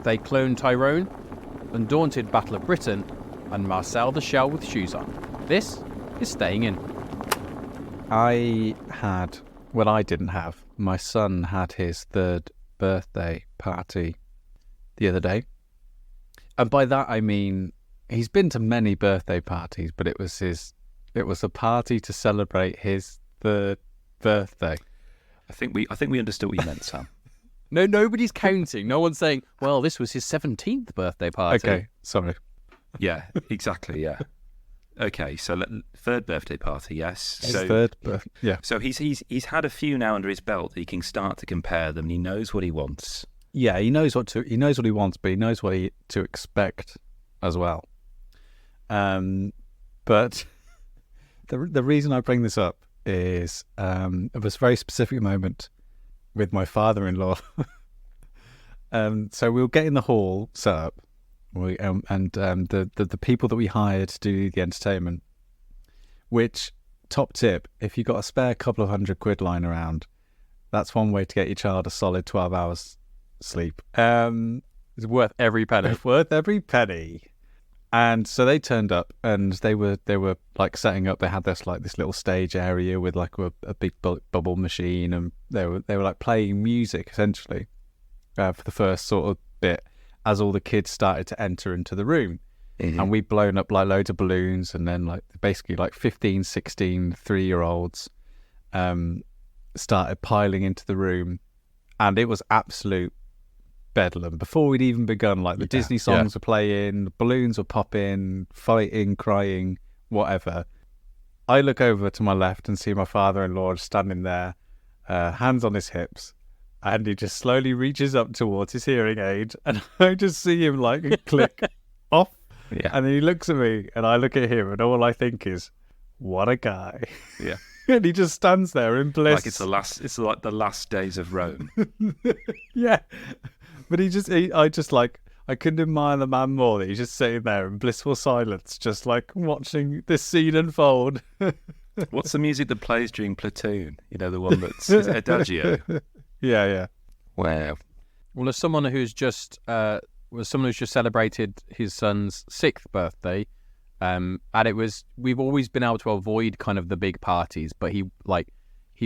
They Cloned Tyrone, Undaunted Battle of Britain, and Marcel the Shell with shoes on. This is Staying In. I didn't have. My son had his 3rd birthday party the other day. And by that I mean he's been to many birthday parties, but it was a party to celebrate his 3rd birthday. I think we understood what you meant, Sam. No, nobody's counting. No one's saying, well, this was his 17th birthday party. Okay, sorry. Yeah, exactly, yeah. Okay, so 3rd birthday party, yes. His 3rd birthday, yeah. So he's had a few now under his belt that he can start to compare them. And he knows what he wants. Yeah, he knows what he wants, but he knows what to expect as well. But the reason I bring this up is it was a very specific moment with my father-in-law. So we'll get in the hall set up, the people that we hired to do the entertainment. Which, top tip, if you've got a spare couple of £100 lying around, that's one way to get your child a solid 12 hours sleep. It's worth every penny. It's worth every penny. And so they turned up, and they were like setting up. They had this little stage area with like a big bubble machine, and they were like playing music essentially for the first sort of bit as all the kids started to enter into the room. Mm-hmm. And we'd blown up like loads of balloons, and then like basically like 15, 16 3-year-olds started piling into the room, and it was absolute bedlam. Before we'd even begun, like the Disney songs were playing, the balloons were popping, fighting, crying, whatever. I look over to my left and see my father-in-law standing there, hands on his hips, and he just slowly reaches up towards his hearing aid, and I just see him like click off. Yeah. And then he looks at me, and I look at him, and all I think is, what a guy. Yeah. And he just stands there in bliss. Like it's like the last days of Rome. Yeah. But I couldn't admire the man more that he's just sitting there in blissful silence, just like watching this scene unfold. What's the music that plays during Platoon? You know, the one that's is it Adagio. Yeah. Wow. Well, as someone who's just celebrated his son's 6th birthday, and we've always been able to avoid kind of the big parties, but he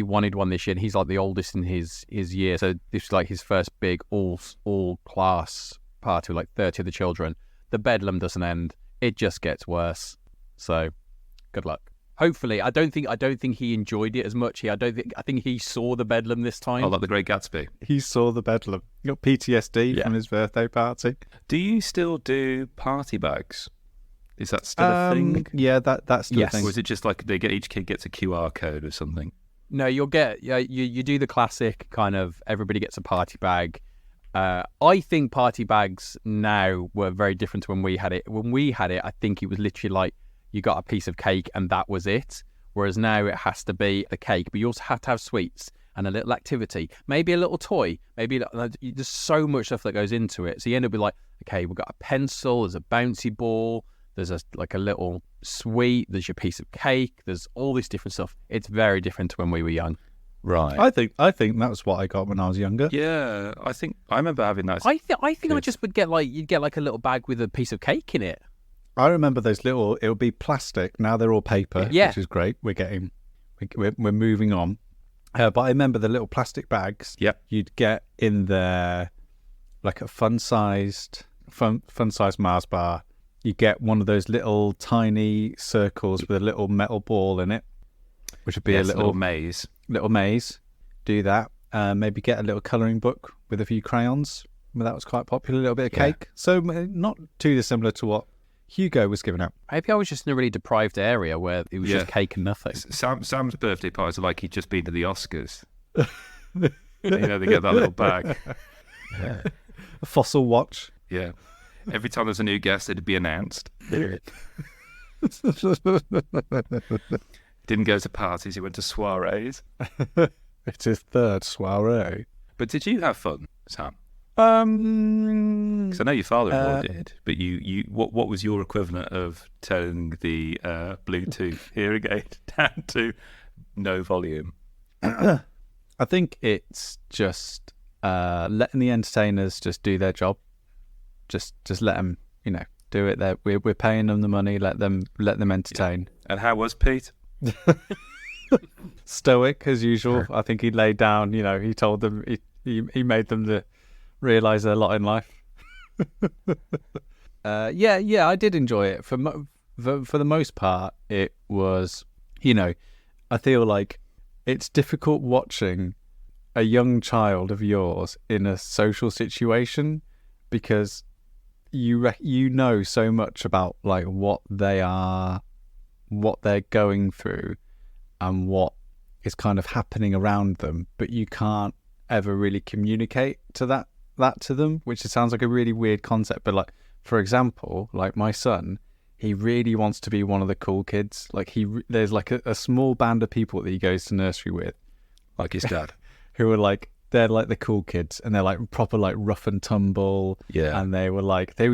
wanted one this year, and he's like the oldest in his year, so this was like his first big all class party with like 30 of the children. The bedlam doesn't end; it just gets worse. So, good luck. Hopefully, I don't think he enjoyed it as much. I think he saw the bedlam this time. Oh, like the Great Gatsby. He saw the bedlam. He got PTSD from his birthday party. Do you still do party bags? Is that still a thing? Yeah, that's still a thing. Or is it just like each kid gets a QR code or something? No, you'll get you do the classic kind of everybody gets a party bag. I think party bags now were very different to when we had it. When we had it, I think it was literally like you got a piece of cake and that was it. Whereas now it has to be a cake, but you also have to have sweets and a little activity, maybe a little toy, maybe there's so much stuff that goes into it. So you end up with like, okay, we've got a pencil, there's a bouncy ball, there's a little sweet, there's your piece of cake, there's all this different stuff. It's very different to when we were young. Right. I think that was what I got when I was younger. Yeah, I think I remember having that. I think I just would get you'd get like a little bag with a piece of cake in it. I remember those little. It would be plastic. Now they're all paper, which is great. We're moving on. But I remember the little plastic bags. Yep. You'd get in there like a fun-sized Mars bar. You get one of those little tiny circles with a little metal ball in it, which would be a little maze. Little maze. Do that. Maybe get a little colouring book with a few crayons. That was quite popular. A little bit of cake. So not too dissimilar to what Hugo was giving out. Maybe I was just in a really deprived area where it was just cake and nothing. Sam's birthday parties are like he'd just been to the Oscars. They get that little bag. Yeah. A fossil watch. Yeah. Every time there's a new guest, it'd be announced. Didn't go to parties, he went to soirees. It's his 3rd soiree. But did you have fun, Sam? Because I know your father-in-law did, but what was your equivalent of turning the Bluetooth hearing aid down to no volume? I think it's just letting the entertainers just do their job. just let them, do it. We're paying them the money. Let them entertain. Yeah. And how was Pete? Stoic as usual. I think he laid down. He told them he made them realize their lot in life. Yeah, I did enjoy it. For the most part, it was, I feel like it's difficult watching a young child of yours in a social situation because you know so much about like what they're going through and what is kind of happening around them, but you can't ever really communicate that to them, which sounds like a really weird concept. But like, for example, like my son, he really wants to be one of the cool kids. Like there's like a small band of people that he goes to nursery with, like his dad, who are like, they're like the cool kids, and they're like proper like rough and tumble. Yeah. And they were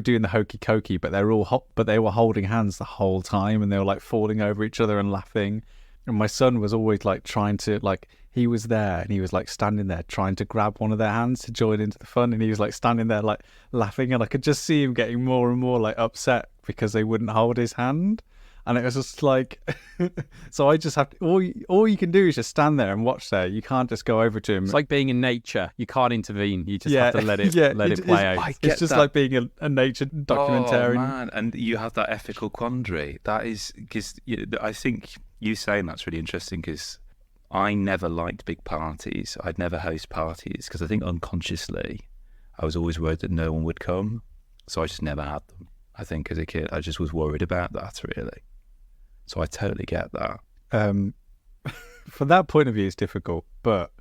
doing the hokey cokey, but they were holding hands the whole time, and they were like falling over each other and laughing. And my son was always like trying to, like, he was there and he was like standing there trying to grab one of their hands to join into the fun, and he was like standing there like laughing, and I could just see him getting more and more like upset because they wouldn't hold his hand. And it was just like, so I just have to, all you can do is just stand there and watch there. You can't just go over to him. It's like being in nature. You can't intervene. You just have to let it play out. It's just like being a nature documentarian. Oh, man. And you have that ethical quandary. That is, because I think you saying that's really interesting, because I never liked big parties. I'd never host parties because I think unconsciously I was always worried that no one would come. So I just never had them. I think as a kid, I just was worried about that, really. So I totally get that. From that point of view, it's difficult. But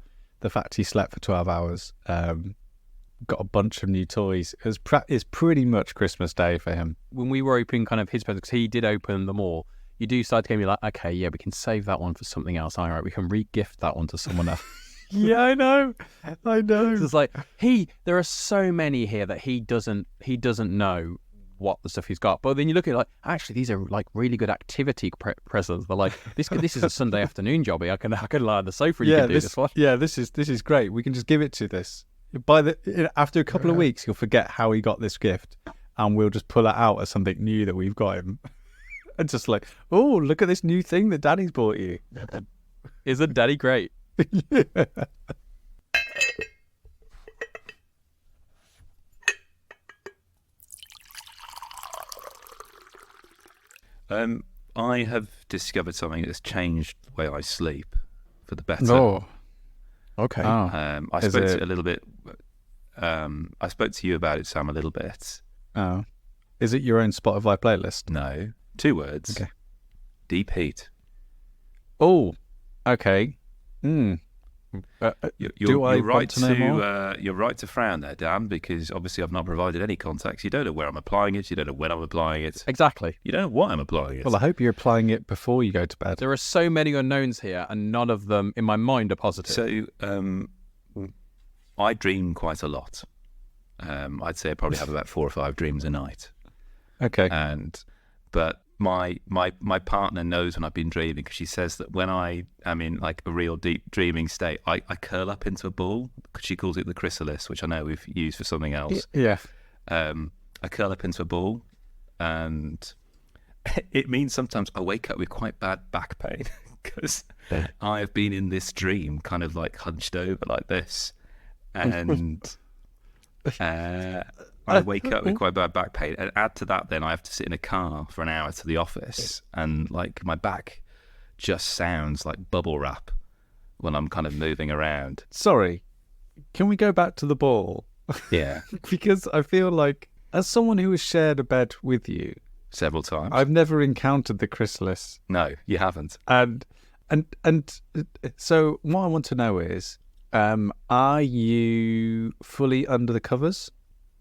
the fact he slept for 12 hours, got a bunch of new toys, is pretty much Christmas Day for him. When we were opening kind of his presents, because he did open them all, you do start to get me like, okay, yeah, we can save that one for something else. All right, we can re-gift that one to someone else. Yeah, I know. It's like, there are so many here that he doesn't know what the stuff he's got, but then you look at it like, actually these are like really good activity presents. They're like, this is a Sunday afternoon jobby. I can lie on the sofa and you can do this one. Yeah, this is great. We can just give it to this. After a couple of weeks, you'll forget how he got this gift, and we'll just pull it out as something new that we've got him. And just like, oh, look at this new thing that Daddy's bought you. Isn't Daddy great? Yeah. I have discovered something that's changed the way I sleep for the better. Oh, okay. I spoke to a little bit. I spoke to you about it, Sam, a little bit. Oh, is it your own Spotify playlist? No, 2 words. Okay. Deep heat. Oh, okay. You're right to frown there, Dan, because obviously I've not provided any context. You don't know where I'm applying it. You don't know when I'm applying it. Exactly. You don't know what I'm applying it. Well, I hope you're applying it before you go to bed. There are so many unknowns here, and none of them, in my mind, are positive. So, I dream quite a lot. I'd say I probably have about 4 or 5 dreams a night. Okay. But my partner knows when I've been dreaming, because she says that when I am in like a real deep dreaming state, I curl up into a ball. She calls it the chrysalis, which I know we've used for something else. Yeah. I curl up into a ball, and it means sometimes I wake up with quite bad back pain because I have been in this dream kind of like hunched over like this, and I wake up with quite bad back pain, and add to that then I have to sit in a car for an hour to the office, and like my back just sounds like bubble wrap when I'm kind of moving around. Sorry, can we go back to the ball? Yeah. Because I feel like, as someone who has shared a bed with you several times, I've never encountered the chrysalis. No, you haven't. And so what I want to know is, are you fully under the covers?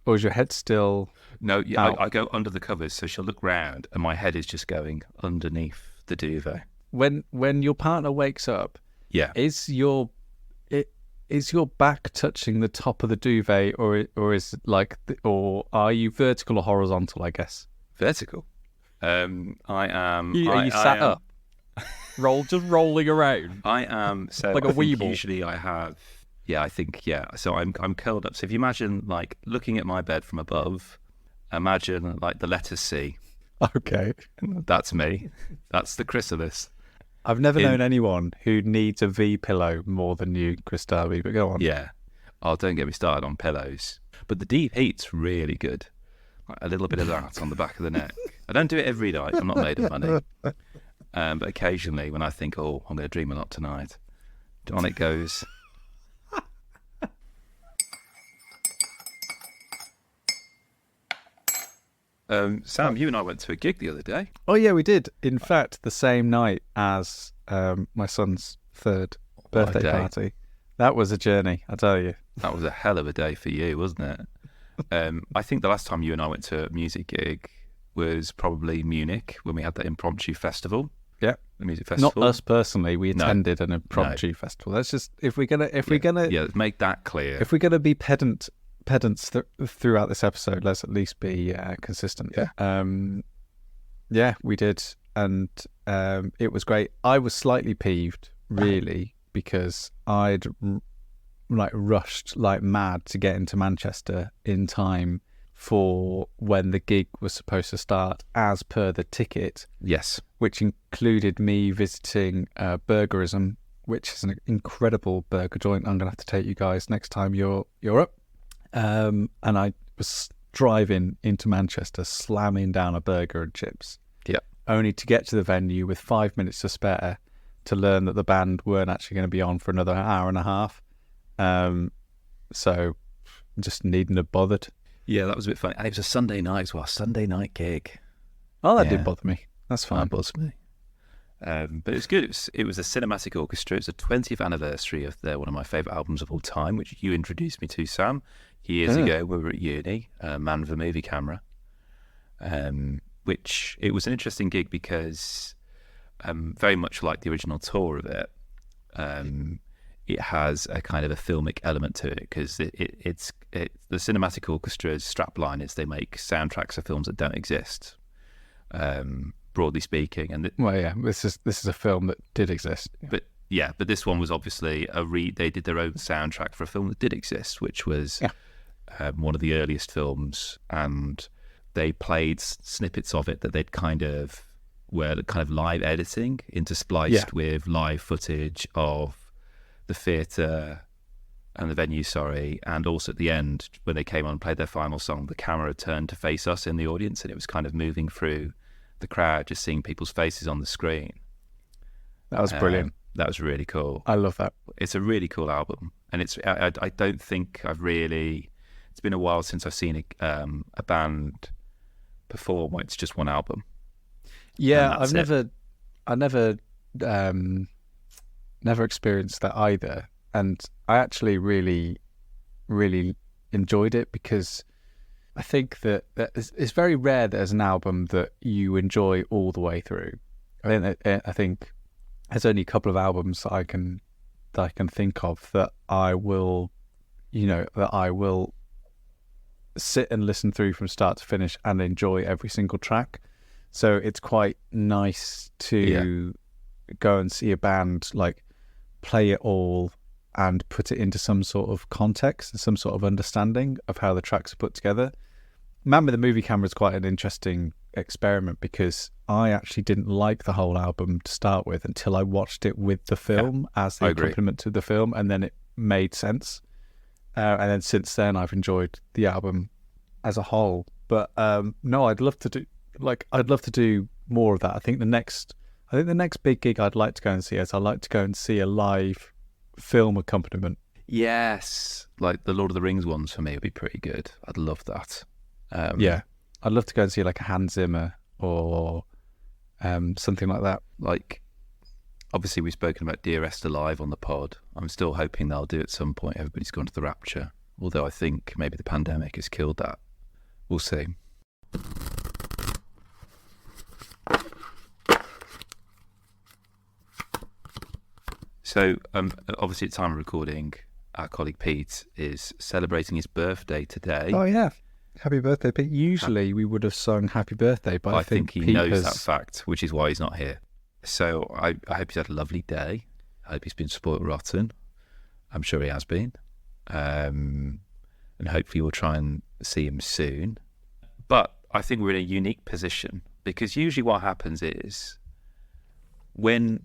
Or is your head still? No, yeah, I go under the covers, so she'll look round, and my head is just going underneath the duvet. When your partner wakes up, yeah, is your back touching the top of the duvet, or is it like, or are you vertical or horizontal? I guess vertical. I am. Are you sat up? Just rolling around. I am. So like a weeble. Usually I have. Yeah, I think, yeah. So I'm curled up. So if you imagine like looking at my bed from above, Imagine like the letter C. Okay. That's me. That's the chrysalis. I've never known anyone who needs a V pillow more than you, Chris Darby, but go on. Yeah. Oh, don't get me started on pillows. But the deep heat's really good. Like a little bit of that on the back of the neck. I don't do it every night. I'm not made of money. But occasionally when I think, oh, I'm going to dream a lot tonight, on it goes. Sam, you and I went to a gig the other day. Oh, yeah, we did. In fact, the same night as my son's 3rd birthday party. That was a journey, I tell you. That was a hell of a day for you, wasn't it? I think the last time you and I went to a music gig was probably Munich, when we had that impromptu festival. Yeah, the music festival. Not us personally. We attended an impromptu festival. That's just if we're gonna let's make that clear. If we're gonna be pedants throughout this episode, let's at least be consistent. Yeah, we did, and it was great. I was slightly peeved, really, because I'd rushed like mad to get into Manchester in time for when the gig was supposed to start as per the ticket. Yes. Which included me visiting Burgerism, which is an incredible burger joint. I'm going to have to take you guys next time you're up. And I was driving into Manchester, slamming down a burger and chips. Yeah. Only to get to the venue with 5 minutes to spare to learn that the band weren't actually going to be on for another hour and a half. So just needn't have bothered. Yeah, that was a bit funny. And it was a Sunday night as well, Sunday night gig. Oh, that didn't bother me. That's fine. That bothers me. But it was good. It was a Cinematic Orchestra. It's the 20th anniversary of one of my favourite albums of all time, which you introduced me to, Sam, years ago when we were at uni, Man with a Movie Camera. Which it was an interesting gig because very much like the original tour of it, it has a kind of a filmic element to it because it's the Cinematic Orchestra's strapline is they make soundtracks of films that don't exist, broadly speaking. And this is a film that did exist. But this one was obviously they did their own soundtrack for a film that did exist, which was one of the earliest films, and they played snippets of it that they'd kind of live editing interspliced with live footage of the theatre and the venue, and also at the end when they came on and played their final song, the camera turned to face us in the audience, and it was kind of moving through the crowd, just seeing people's faces on the screen. That was brilliant. That was really cool. I love that. It's a really cool album, and I don't think it's been a while since I've seen a band perform where it's just one album. Yeah, I've never experienced that either, and I actually really, really enjoyed it because I think that it's very rare that there's an album that you enjoy all the way through. I think there's only a couple of albums that I can think of that I will sit and listen through from start to finish and enjoy every single track. So it's quite nice to go and see a band like play it all and put it into some sort of context and some sort of understanding of how the tracks are put together. Man with the Movie Camera is quite an interesting experiment because I actually didn't like the whole album to start with until I watched it with the film as the accompaniment to the film, and then it made sense. And then since then I've enjoyed the album as a whole. But no, I'd love to do more of that. I think the next big gig I'd like to go and see is I'd like to go and see a live film accompaniment. Yes, like the Lord of the Rings ones for me would be pretty good. I'd love that. I'd love to go and see like a Hans Zimmer or something like that. Like, obviously we've spoken about Dear Esther live on the pod. I'm still hoping they'll do it at some point. Everybody's gone to the Rapture, although I think maybe the pandemic has killed that. We'll see. So, obviously, at the time of recording, our colleague Pete is celebrating his birthday today. Oh, yeah. Happy birthday, Pete. Usually we would have sung Happy Birthday, but I think he Pete knows that fact, which is why he's not here. So I hope he's had a lovely day. I hope he's been spoiled rotten. I'm sure he has been. And hopefully we'll try and see him soon. But I think we're in a unique position because usually what happens is when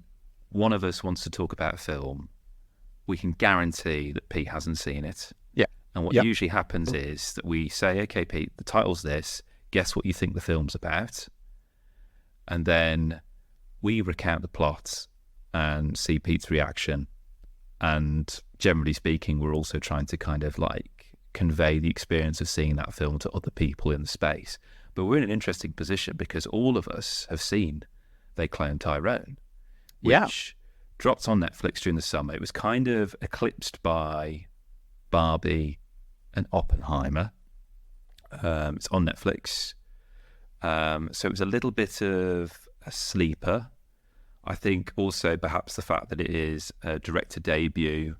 one of us wants to talk about a film, we can guarantee that Pete hasn't seen it. Yeah. And what usually happens is that we say, okay, Pete, the title's this. Guess what you think the film's about? And then we recount the plot and see Pete's reaction. And generally speaking, we're also trying to kind of like convey the experience of seeing that film to other people in the space. But we're in an interesting position because all of us have seen They Cloned Tyrone, which dropped on Netflix during the summer. It was kind of eclipsed by Barbie and Oppenheimer. It's on Netflix. So it was a little bit of a sleeper. I think also perhaps the fact that it is a director debut.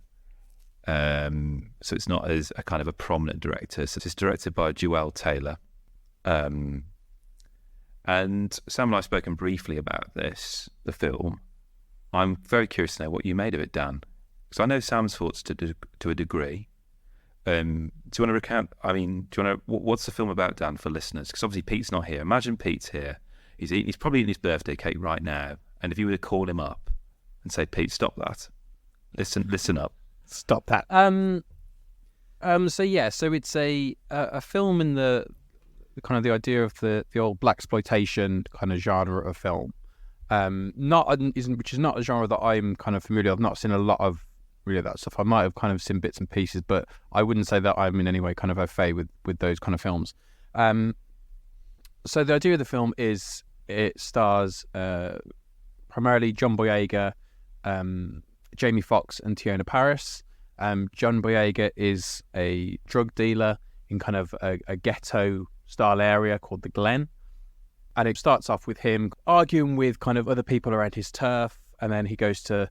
So it's not as a kind of a prominent director. So it's directed by Joel Taylor. And Sam and I have spoken briefly about this, the film. I'm very curious to know what you made of it, Dan. Because I know Sam's thoughts to a degree. Do you want to recount? I mean, do you want to? What's the film about, Dan, for listeners? Because obviously Pete's not here. Imagine Pete's here. He's probably eating his birthday cake right now. And if you were to call him up and say, "Pete, stop that. Listen up. Stop that." So it's a film in the kind of the idea of the old blaxploitation kind of genre of film. Which is not a genre that I'm kind of familiar with. I've not seen a lot of really that stuff. I might have kind of seen bits and pieces, but I wouldn't say that I'm in any way kind of au fait with those kind of films. So the idea of the film is it stars primarily John Boyega, Jamie Foxx and Tiona Paris. John Boyega is a drug dealer in kind of a ghetto style area called the Glen. And it starts off with him arguing with kind of other people around his turf. And then he goes to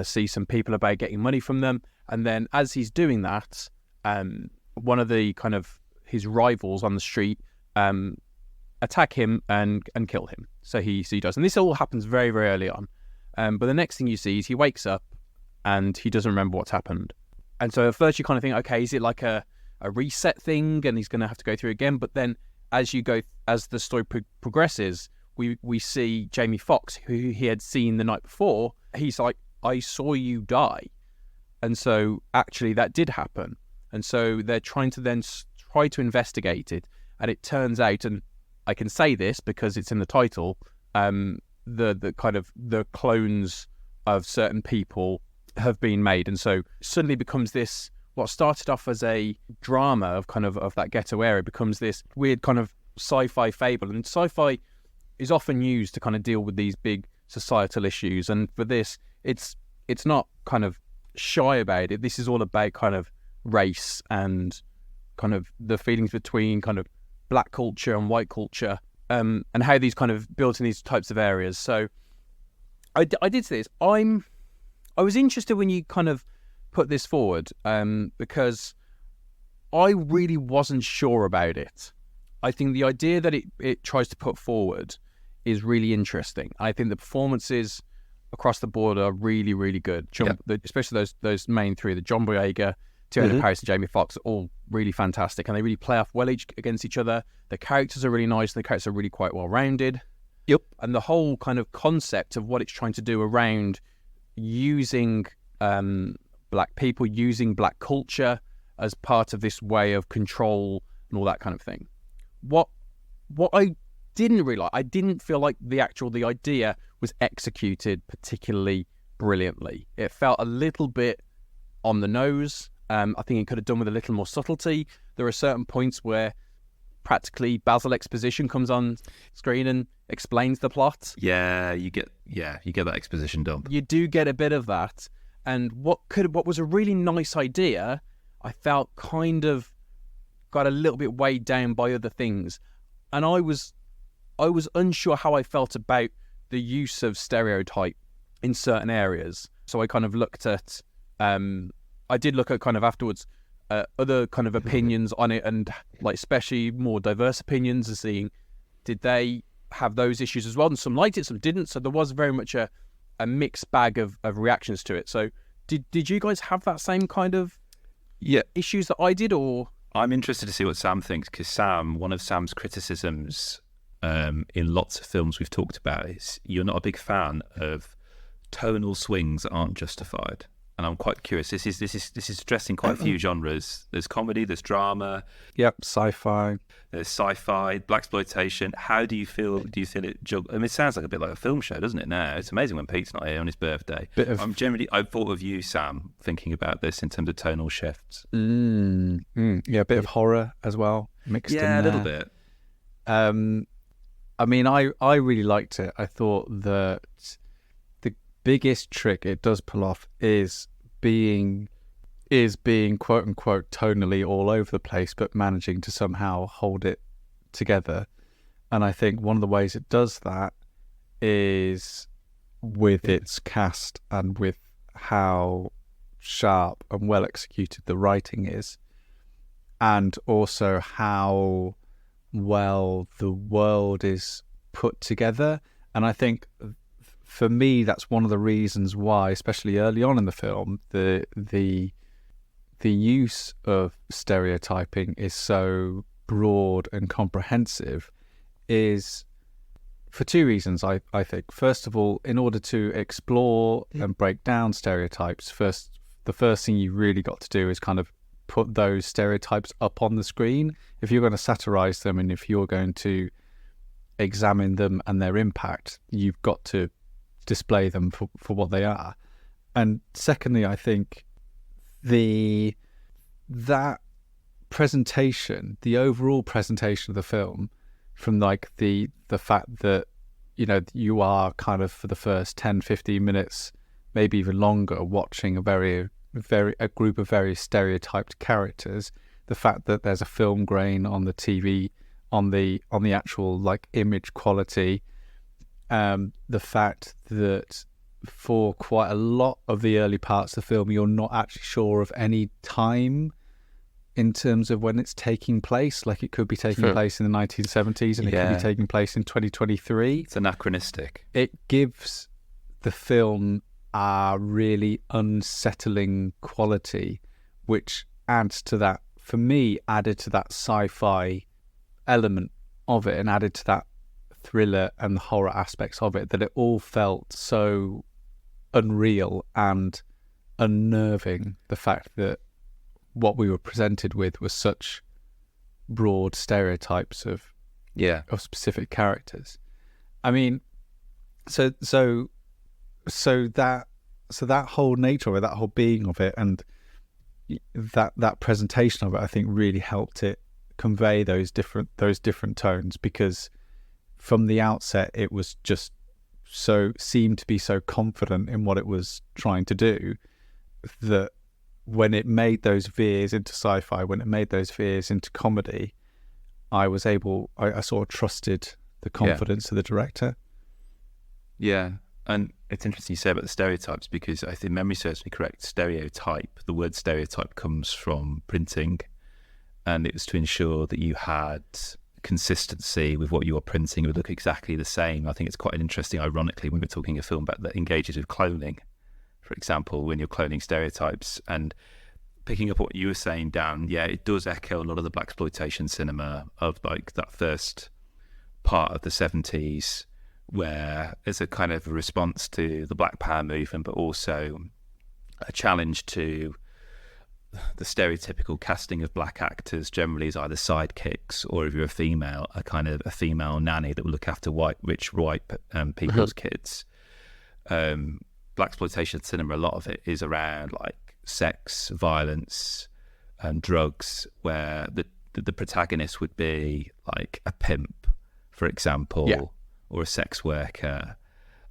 see some people about getting money from them. And then as he's doing that, one of the kind of his rivals on the street attack him and kill him. So he does. And this all happens very, very early on. But the next thing you see is he wakes up and he doesn't remember what's happened. And so at first you kind of think, okay, is it like a reset thing and he's going to have to go through again? But then as the story progresses, we see Jamie Foxx, who he had seen the night before. He's like, I saw you die. And so actually that did happen. And so they're trying to investigate it. And it turns out, and I can say this because it's in the title, the kind of the clones of certain people have been made. And so suddenly becomes this, what started off as a drama of that ghetto area becomes this weird kind of sci-fi fable. And sci-fi is often used to kind of deal with these big societal issues. And for this, it's not kind of shy about it. This is all about kind of race and kind of the feelings between kind of black culture and white culture, and how these kind of built in these types of areas. So I did say this. I was interested when you kind of put this forward, because I really wasn't sure about it. I think the idea that it tries to put forward is really interesting. I think the performances across the board are really, really good. Especially those main three, the John Boyega, Tiona Paris and Jamie Foxx, are all really fantastic, and they really play off well against each other. The characters are really nice, and the characters are really quite well rounded. Yep. And the whole kind of concept of what it's trying to do around using black people, using black culture as part of this way of control and all that kind of thing. What I didn't really like, I didn't feel like the idea was executed particularly brilliantly. It felt a little bit on the nose. I think it could have done with a little more subtlety. There are certain points where practically Basil exposition comes on screen and explains the plot. You get that exposition dump. You do get a bit of that. And what was a really nice idea, I felt kind of got a little bit weighed down by other things. And I was unsure how I felt about the use of stereotype in certain areas. So I kind of looked at, I did look at kind of afterwards other kind of opinions on it, and like especially more diverse opinions, and seeing did they have those issues as well. And some liked it, some didn't. So there was very much a mixed bag of reactions to it. So did you guys have that same kind of issues that I did, or? I'm interested to see what Sam thinks, because one of Sam's criticisms in lots of films we've talked about is you're not a big fan of tonal swings that aren't justified. And I'm quite curious. This is addressing quite a few genres. There's comedy, there's drama. Yep, sci-fi. There's sci-fi, blaxploitation. How do you feel? Do you feel it? I mean, it sounds like a bit like a film show, doesn't it? Now it's amazing when Pete's not here on his birthday. I've thought of you, Sam, thinking about this in terms of tonal shifts. Yeah, a bit of horror as well mixed in there. Yeah, a little bit. I mean, I really liked it. I thought that the biggest trick it does pull off is being quote unquote tonally all over the place, but managing to somehow hold it together. And I think one of the ways it does that is with its cast and with how sharp and well executed the writing is, and also how well the world is put together. And I think for me that's one of the reasons why, especially early on in the film, the use of stereotyping is so broad and comprehensive, is for two reasons. I think first of all, in order to explore and break down stereotypes, the first thing you really got to do is kind of put those stereotypes up on the screen. If you're going to satirize them and if you're going to examine them and their impact, you've got to display them for what they are. And secondly, I think that presentation, the overall presentation of the film, from like the fact that, you know, you are kind of for the first 10-15 minutes, maybe even longer, watching a group of very stereotyped characters, the fact that there's a film grain on the TV, on the actual like image quality, the fact that for quite a lot of the early parts of the film you're not actually sure of any time in terms of when it's taking place. Like it could be taking place in the 1970s and it could be taking place in 2023. It's anachronistic. It gives the film a really unsettling quality, which adds to that, for me, added to that sci-fi element of it and added to that thriller and the horror aspects of it, that it all felt so unreal and unnerving. The fact that what we were presented with was such broad stereotypes of specific characters. I mean, so that whole nature of it, that whole being of it, and that presentation of it, I think really helped it convey those different tones, because from the outset it was just seemed to be so confident in what it was trying to do, that when it made those veers into sci-fi, when it made those veers into comedy, I sort of trusted the confidence of the director. Yeah. And it's interesting you say about the stereotypes, because I think memory serves me correct, stereotype, the word stereotype comes from printing, and it was to ensure that you had consistency with what you were printing. It would look exactly the same. I think it's quite interesting, ironically, when we're talking a film that engages with cloning, for example, when you're cloning stereotypes. And picking up what you were saying, Dan, it does echo a lot of the blaxploitation cinema of like that first part of the 70s, where it's a kind of a response to the Black Power movement, but also a challenge to the stereotypical casting of black actors generally as either sidekicks, or if you're a female, a kind of a female nanny that will look after rich white people's kids. Blaxploitation cinema, a lot of it is around like sex, violence, and drugs, where the protagonist would be like a pimp, for example, or a sex worker,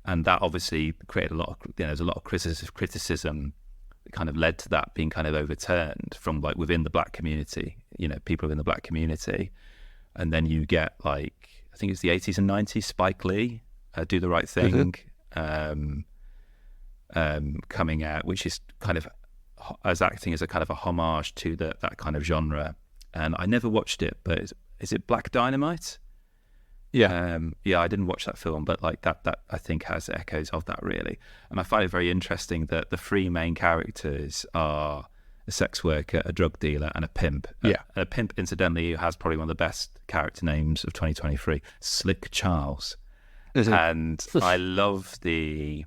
and that obviously created a lot of, there's a lot of criticism that kind of led to that being kind of overturned from like within the black community, people within the black community. And then you get like, I think it's the 80s and 90s, Spike Lee, Do the Right Thing, coming out, which is kind of as acting as a kind of a homage to that kind of genre. And I never watched it, but is it Black Dynamite? I didn't watch that film, but like that I think has echoes of that, really. And I find it very interesting that the three main characters are a sex worker, a drug dealer, and a pimp. Yeah. A pimp, incidentally, who has probably one of the best character names of 2023, Slick Charles. And I love the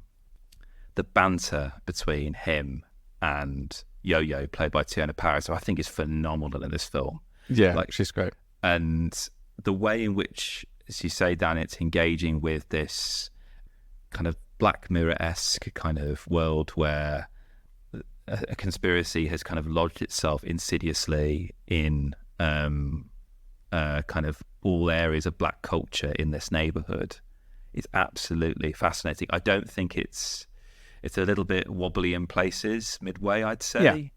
banter between him and Yo-Yo, played by Tiana Paris, who I think is phenomenal in this film. Yeah, like, she's great. And the way in which, as you say, Dan, it's engaging with this kind of Black Mirror-esque kind of world where a conspiracy has kind of lodged itself insidiously in kind of all areas of black culture in this neighborhood. It's absolutely fascinating. I don't think it's a little bit wobbly in places midway, I'd say,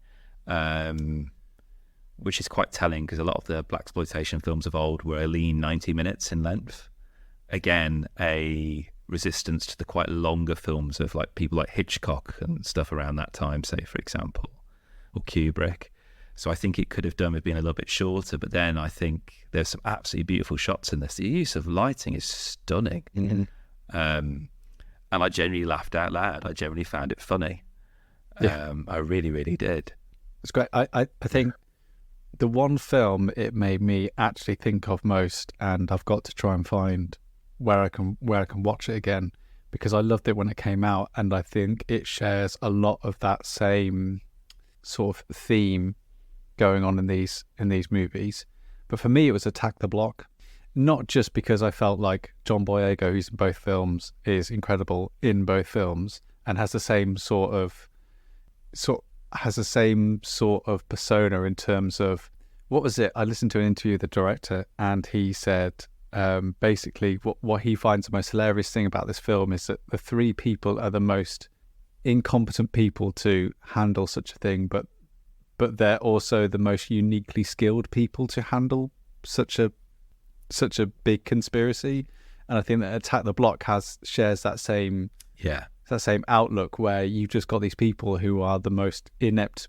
which is quite telling because a lot of the blaxploitation films of old were a lean 90 minutes in length. Again, a resistance to the quite longer films of like people like Hitchcock and stuff around that time, say, for example, or Kubrick. So I think it could have done with being a little bit shorter, but then I think there's some absolutely beautiful shots in this. The use of lighting is stunning. And I genuinely laughed out loud. I genuinely found it funny. I really, really did. It's great. I think the one film it made me actually think of most, and I've got to try and find where I can watch it again, because I loved it when it came out, and I think it shares a lot of that same sort of theme going on in these movies. But for me, it was Attack the Block, not just because I felt like John Boyega, who's in both films, is incredible in both films and has the same sort of persona in terms of, what was it? I listened to an interview with the director, and he said basically what he finds the most hilarious thing about this film is that the three people are the most incompetent people to handle such a thing, but they're also the most uniquely skilled people to handle such a big conspiracy. And I think that Attack the Block shares that same outlook, where you've just got these people who are the most inept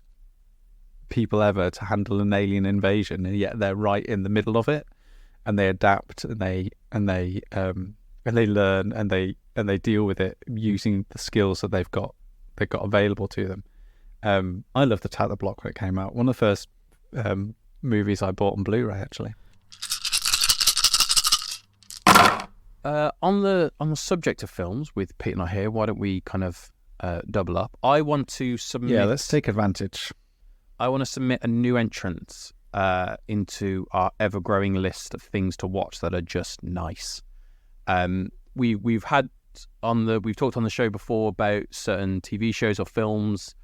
people ever to handle an alien invasion, and yet they're right in the middle of it, and they adapt, and they learn, and they deal with it using the skills that they've got available to them. I loved Attack the Block when it came out. One of the first movies I bought on Blu-ray, actually. On the subject of films with Pete and I here, why don't we kind of double up? I want to submit. Yeah, let's take advantage. I want to submit a new entrant into our ever-growing list of things to watch that are just nice. We've talked on the show before about certain TV shows or films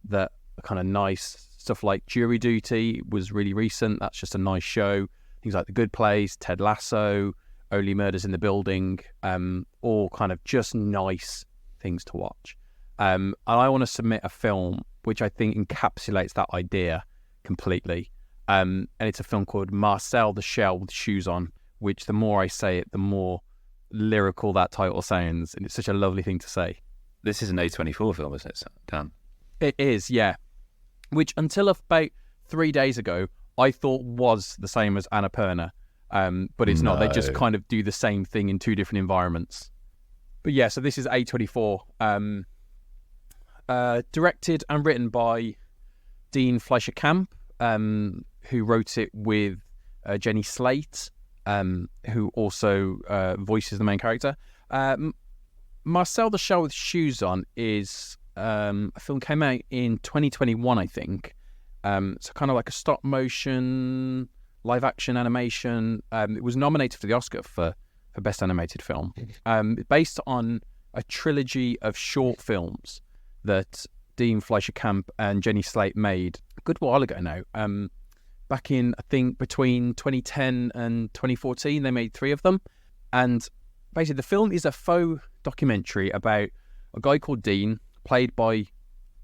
that are kind of nice. Stuff like Jury Duty was really recent. That's just a nice show. Things like The Good Place, Ted Lasso, Only Murders in the Building, all kind of just nice things to watch. And I want to submit a film which I think encapsulates that idea completely. And it's a film called Marcel the Shell with Shoes On, which the more I say it, the more lyrical that title sounds. And it's such a lovely thing to say. This is an A24 film, isn't it, Dan? It is, yeah. Which until about 3 days ago, I thought was the same as Annapurna. But it's not. They just kind of do the same thing in two different environments. But yeah, so this is A24. Directed and written by Dean Fleischer-Camp, who wrote it with Jenny Slate, who also voices the main character. Marcel the Shell with Shoes On is a film came out in 2021, I think. So kind of like a stop motion, live action animation. It was nominated for the Oscar for Best Animated Film. Based on a trilogy of short films that Dean Fleischer-Camp and Jenny Slate made a good while ago now. Back in, I think, between 2010 and 2014, they made 3 of them. And basically, the film is a faux documentary about a guy called Dean, played by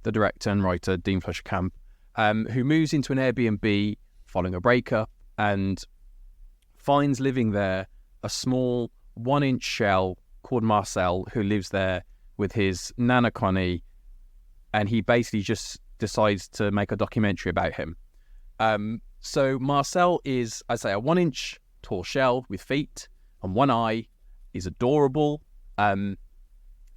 the director and writer, Dean Fleischer-Camp, who moves into an Airbnb following a breakup and finds living there a small 1-inch shell called Marcel, who lives there with his Nana Connie, and he basically just decides to make a documentary about him. So Marcel is, I say, a 1-inch tall shell with feet and one eye, is adorable,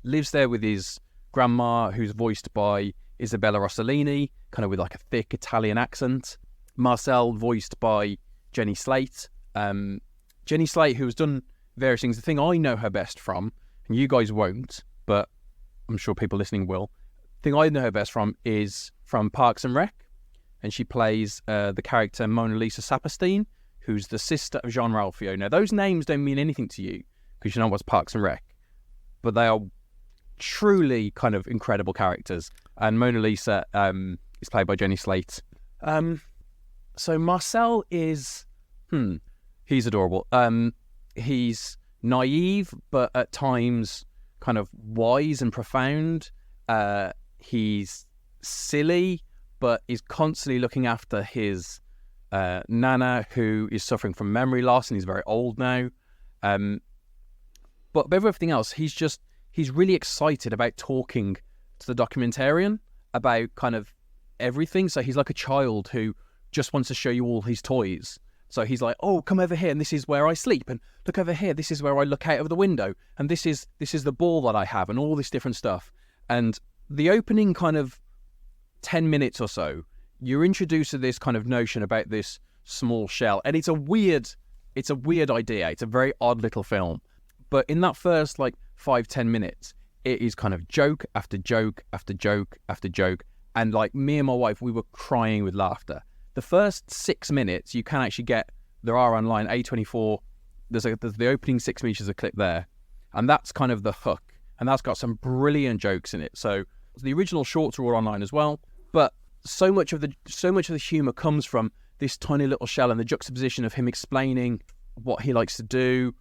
lives there with his grandma, who's voiced by Isabella Rossellini, kind of with like a thick Italian accent. Marcel, voiced by Jenny Slate. Jenny Slate, who has done various things. The thing I know her best from, and you guys won't, but I'm sure people listening will. The thing I know her best from is from Parks and Rec, and she plays the character Mona Lisa Saperstein, who's the sister of Jean-Ralphio. Now, those names don't mean anything to you because you know what's Parks and Rec, but they are truly kind of incredible characters. And Mona Lisa is played by Jenny Slate. So Marcel is, he's adorable. He's naive, but at times kind of wise and profound. He's silly, but is constantly looking after his Nana, who is suffering from memory loss, and he's very old now. But above everything else, he's really excited about talking to the documentarian about kind of everything. So he's like a child who just wants to show you all his toys. So he's like, oh, come over here, and this is where I sleep, and look over here, this is where I look out of the window, and this is the ball that I have, and all this different stuff. And the opening kind of 10 minutes or so, you're introduced to this kind of notion about this small shell, and it's a weird idea. It's a very odd little film. But in that first 5-10 minutes, it is kind of joke after joke after joke after joke. And like me and my wife, we were crying with laughter. The first 6 minutes, you can actually there are online, A24, there's the opening 6 minutes is a clip there. And that's kind of the hook. And that's got some brilliant jokes in it. So the original shorts are all online as well. But so much of the humor comes from this tiny little shell and the juxtaposition of him explaining what he likes to do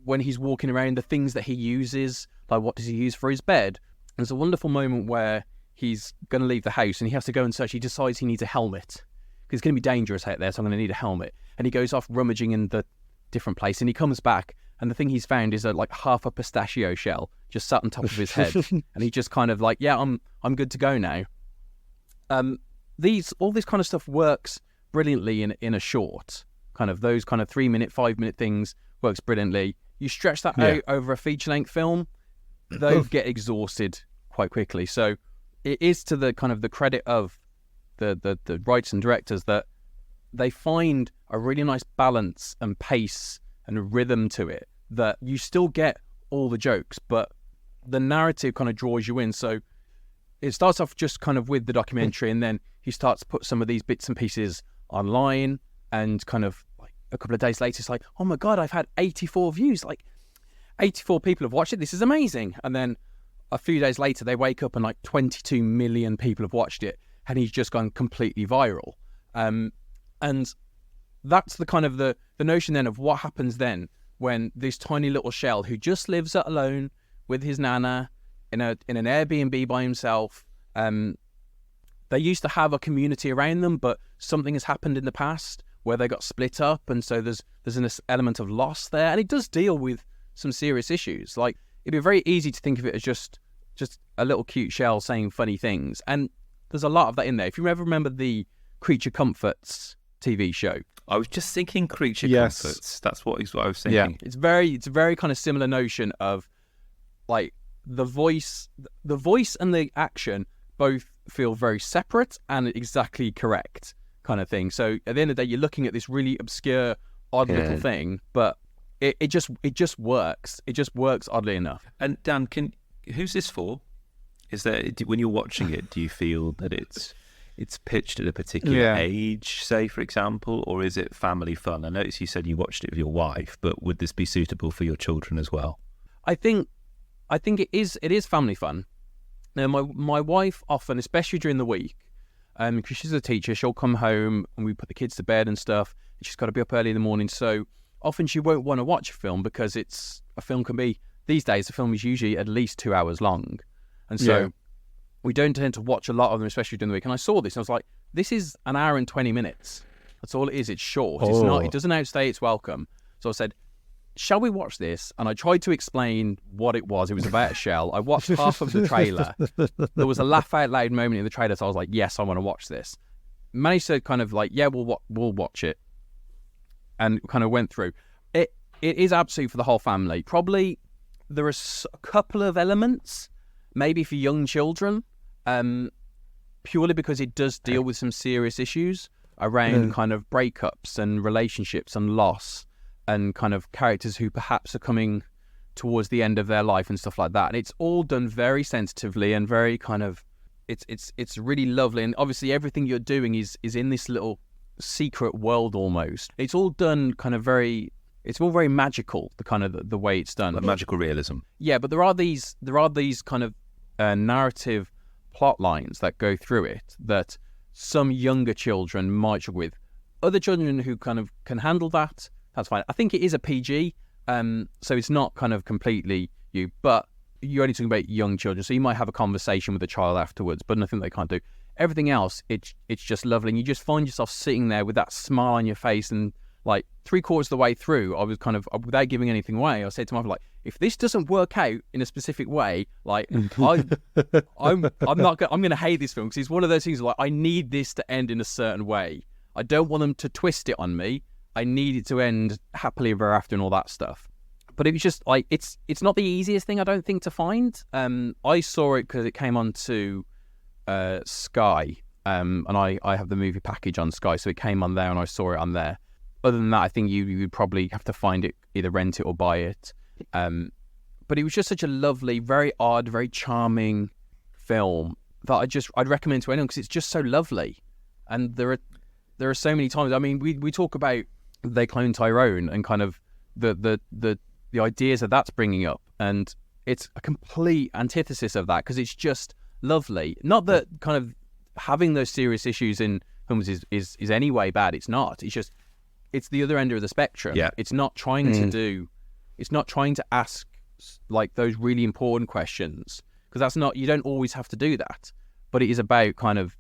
when he's walking around, the things that he uses, like what does he use for his bed. There's a wonderful moment where he's going to leave the house and he has to go and search. He decides he needs a helmet because it's going to be dangerous out there, so I'm going to need a helmet. And he goes off rummaging in the different place, and he comes back, and the thing he's found is half a pistachio shell just sat on top of his head, and he just kind of yeah, I'm good to go now. All this kind of stuff works brilliantly in a short. Kind of those kind of 3-minute, 5-minute things works brilliantly. You stretch that out over a feature-length film, those get exhausted quite quickly. So it is to the kind of the credit of the writers and directors that they find a really nice balance and pace and rhythm to it, that you still get all the jokes, but the narrative kind of draws you in. So it starts off just kind of with the documentary, and then he starts to put some of these bits and pieces online, and kind of a couple of days later, it's like, oh my God, I've had 84 views. 84 people have watched it. This is amazing. And then a few days later, they wake up and 22 million people have watched it, and he's just gone completely viral. And that's the kind of the notion then of what happens then when this tiny little shell who just lives alone with his Nana in an Airbnb by himself. They used to have a community around them, but something has happened in the past where they got split up, and so there's an element of loss there, and it does deal with some serious issues. It'd be very easy to think of it as just a little cute shell saying funny things, and there's a lot of that in there. If you ever remember the Creature Comforts TV show, I was just thinking Creature Comforts. That's what I was thinking. Yeah, it's a very kind of similar notion of the voice and the action both feel very separate and exactly correct kind of thing. So at the end of the day, you're looking at this really obscure, odd little thing, but it just works. It just works oddly enough. And Dan, who's this for? Is there, when you're watching it, do you feel that it's pitched at a particular age, say, for example, or is it family fun? I noticed you said you watched it with your wife, but would this be suitable for your children as well? I think it is family fun. Now, my wife often, especially during the week, because she's a teacher, she'll come home and we put the kids to bed and stuff, and she's got to be up early in the morning, so often she won't want to watch a film because these days, a film is usually at least 2 hours long. And so we don't tend to watch a lot of them, especially during the week. And I saw this and I was like, this is an hour and 20 minutes. That's all it is. It's short. It doesn't outstay its welcome. So I said, shall we watch this? And I tried to explain what it was. It was about a shell. I watched half of the trailer. There was a laugh out loud moment in the trailer. So I was like, yes, I want to watch this. Managed to kind of we'll watch it. And kind of went through. It is absolutely for the whole family. Probably there are a couple of elements, maybe for young children. purely because it does deal with some serious issues around kind of breakups and relationships and loss and kind of characters who perhaps are coming towards the end of their life and stuff like that. And it's all done very sensitively and very kind of, it's really lovely. And obviously everything you're doing is in this little secret world almost. It's all done kind of very, it's all very magical, the kind of the way it's done. Like magical realism. Yeah, but there are these kind of narrative plot lines that go through it that some younger children might struggle with. Other children who kind of can handle that, that's fine. I think it is a PG, so it's not kind of completely you, but you're only talking about young children, so you might have a conversation with the child afterwards, but nothing they can't do. Everything else, it's just lovely, and you just find yourself sitting there with that smile on your face. And like 3/4 of the way through, I was kind of, without giving anything away, I said to my wife, like, if this doesn't work out in a specific way, like I'm going to hate this film, because it's one of those things like I need this to end in a certain way. I don't want them to twist it on me. I need it to end happily ever after and all that stuff. But it was just like it's not the easiest thing, I don't think, to find. I saw it because it came onto Sky, and I have the movie package on Sky, so it came on there and I saw it on there. Other than that, I think you would probably have to find it, either rent it or buy it. But it was just such a lovely, very odd, very charming film that I'd recommend to anyone, because it's just so lovely. And there are so many times. I mean, we talk about They Cloned Tyrone and kind of the ideas that that's bringing up, and it's a complete antithesis of that, because it's just lovely. Not that kind of having those serious issues in films is anyway bad. It's not. It's just, it's the other end of the spectrum. Yeah. It's not trying to ask like those really important questions, because that's not, you don't always have to do that, but it is about kind of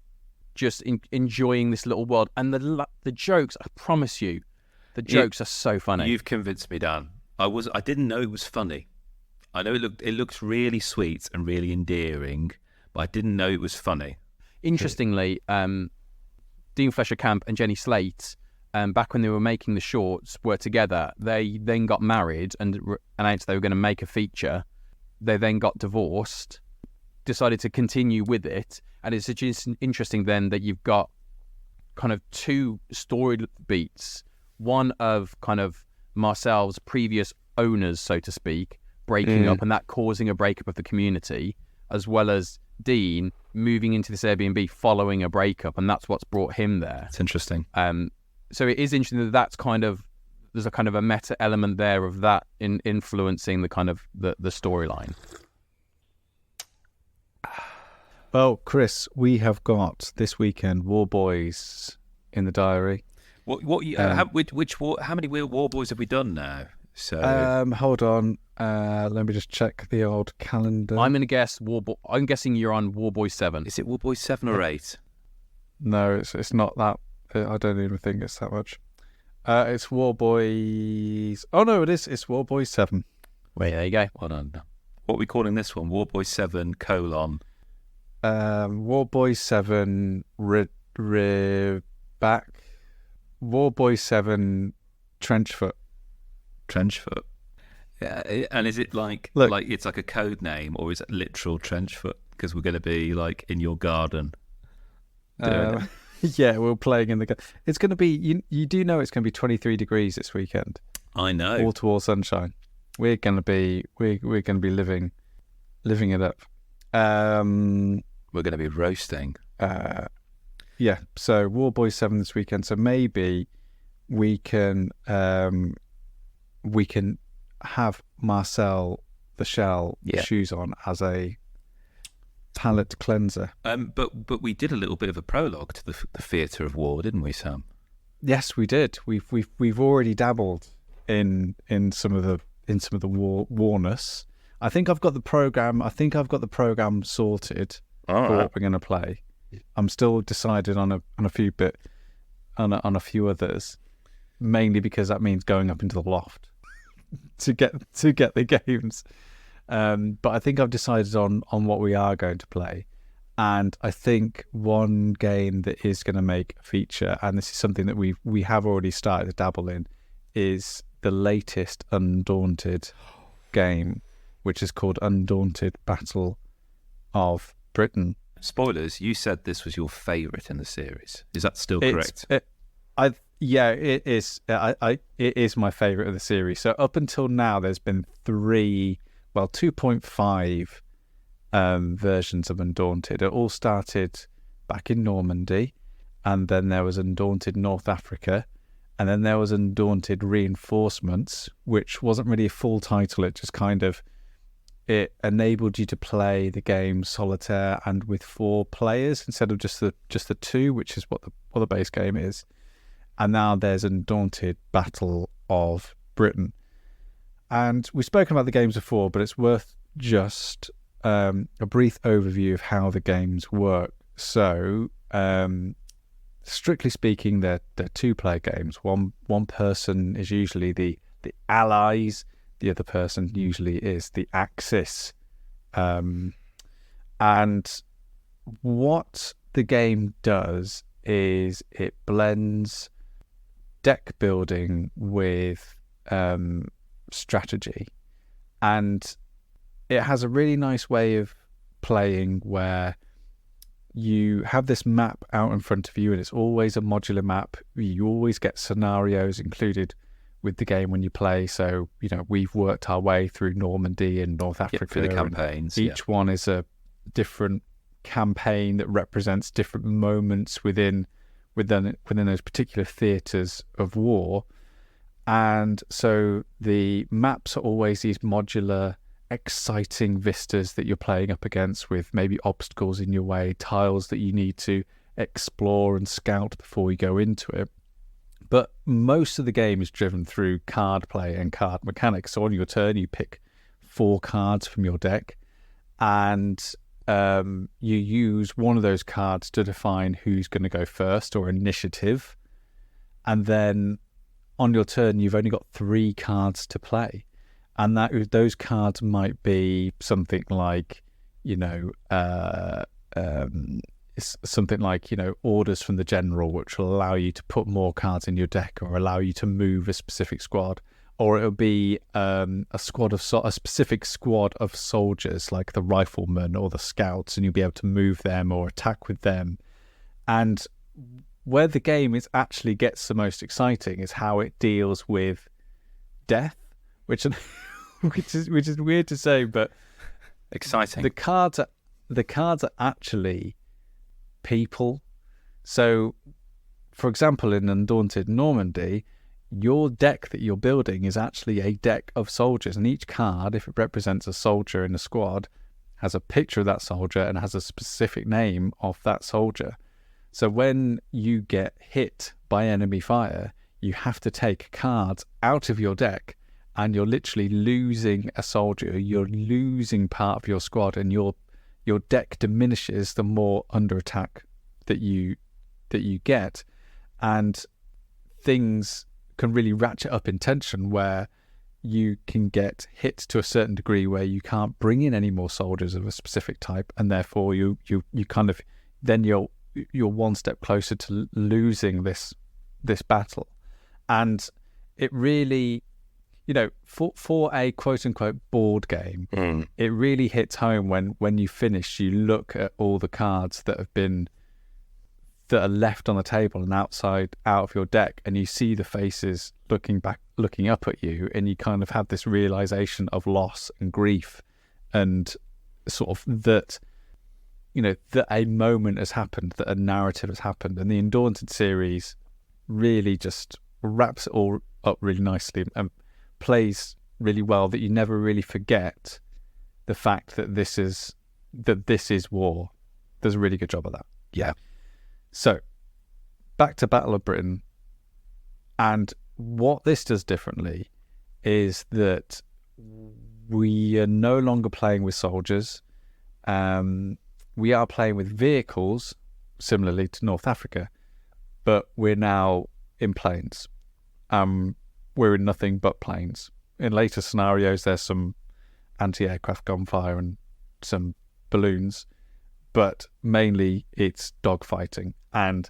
just enjoying this little world. And the jokes, I promise you, the jokes are so funny. You've convinced me, Dan. I didn't know it was funny. I know it looks really sweet and really endearing, but I didn't know it was funny. Interestingly, Dean Fletcher Camp and Jenny Slate, back when they were making the shorts, were together. They then got married and announced they were going to make a feature. They then got divorced, decided to continue with it. And it's just interesting then that you've got kind of two story beats. One of kind of Marcel's previous owners, so to speak, breaking up, and that causing a breakup of the community, as well as Dean moving into this Airbnb following a breakup, and that's what's brought him there. It's interesting. So it is interesting that that's kind of, there's a kind of a meta element there of that in influencing the kind of the storyline. Well, Kris, we have got this weekend War Boys in the diary. How many War Boys have we done now? So hold on, let me just check the old calendar. I'm gonna guess I'm guessing you're on War Boy 7. Is it War Boys 7 or 8? No, it's not that. I don't even think it's that much. It's War Boys. Oh no, it is. It's War Boys 7. Wait, there you go. Hold on. What are we calling this one? War Boys 7 : War Boys 7 back. War Boys 7 Trenchfoot. Yeah, and is it like it's like a code name, or is it literal Trenchfoot? Because we're going to be like in your garden. Yeah, we're playing in the. It's going to be. You do know it's going to be 23 degrees this weekend. I know. Wall to wall sunshine. We're going to be living it up. We're going to be roasting. Yeah. So War Boys 7 this weekend. So maybe we can have Marcel the Shell shoes on as a palate cleanser. But we did a little bit of a prologue to the theatre of war, didn't we, Sam? Yes, we did. We've already dabbled in some of the warness. I think I've got the program. Sorted for what we're going to play. I'm still decided on a few others, mainly because that means going up into the loft to get the games. But I think I've decided on what we are going to play, and I think one game that is going to make a feature, and this is something that we have already started to dabble in, is the latest Undaunted game, which is called Undaunted Battle of Britain. Spoilers, you said this was your favourite in the series. Is that still correct? It is. It is my favourite of the series. So up until now, there's been 2.5 versions of Undaunted. It all started back in Normandy, and then there was Undaunted North Africa, and then there was Undaunted Reinforcements, which wasn't really a full title. It just kind of, it enabled you to play the game solitaire and with 4 players instead of just the 2, which is what the base game is. And now there's Undaunted Battle of Britain. And we've spoken about the games before, but it's worth just a brief overview of how the games work. So, strictly speaking, they're 2-player games. One person is usually the allies. The other person usually is the Axis. And what the game does is it blends deck building with strategy. And it has a really nice way of playing where you have this map out in front of you, and it's always a modular map. You always get scenarios included with the game when you play. So, we've worked our way through Normandy and North Africa. Through the campaigns. Each one is a different campaign that represents different moments within those particular theatres of war. And so the maps are always these modular, exciting vistas that you're playing up against, with maybe obstacles in your way, tiles that you need to explore and scout before you go into it. But most of the game is driven through card play and card mechanics. So on your turn, you pick 4 cards from your deck, and you use one of those cards to define who's going to go first, or initiative. And then on your turn, you've only got 3 cards to play. And those cards might be something like, something like, orders from the general, which will allow you to put more cards in your deck or allow you to move a specific squad. Or it'll be a specific squad of soldiers, like the riflemen or the scouts, and you'll be able to move them or attack with them. And where the game actually gets the most exciting is how it deals with death, which is weird to say, but exciting. The cards are actually people. So, for example, in Undaunted Normandy, your deck that you're building is actually a deck of soldiers, and each card, if it represents a soldier in a squad, has a picture of that soldier and has a specific name of that soldier. So when you get hit by enemy fire, you have to take cards out of your deck, and you're literally losing a soldier. You're losing part of your squad, and your deck diminishes the more under attack that you get, and things can really ratchet up in tension, where you can get hit to a certain degree where you can't bring in any more soldiers of a specific type, and therefore you kind of, then you're one step closer to losing this battle. And it really, for a quote unquote board game, it really hits home when you finish. You look at all the cards that are left on the table and out of your deck, and you see the faces looking up at you, and you kind of have this realization of loss and grief, and sort of that a moment has happened, that a narrative has happened. And the Undaunted series really just wraps it all up really nicely and plays really well, that you never really forget the fact that this is war. Does a really good job of that. Yeah. So, back to Battle of Britain, and what this does differently is that we are no longer playing with soldiers. We are playing with vehicles, similarly to North Africa, but we're now in planes. We're in nothing but planes. In later scenarios, there's some anti-aircraft gunfire and some balloons, but mainly it's dogfighting. And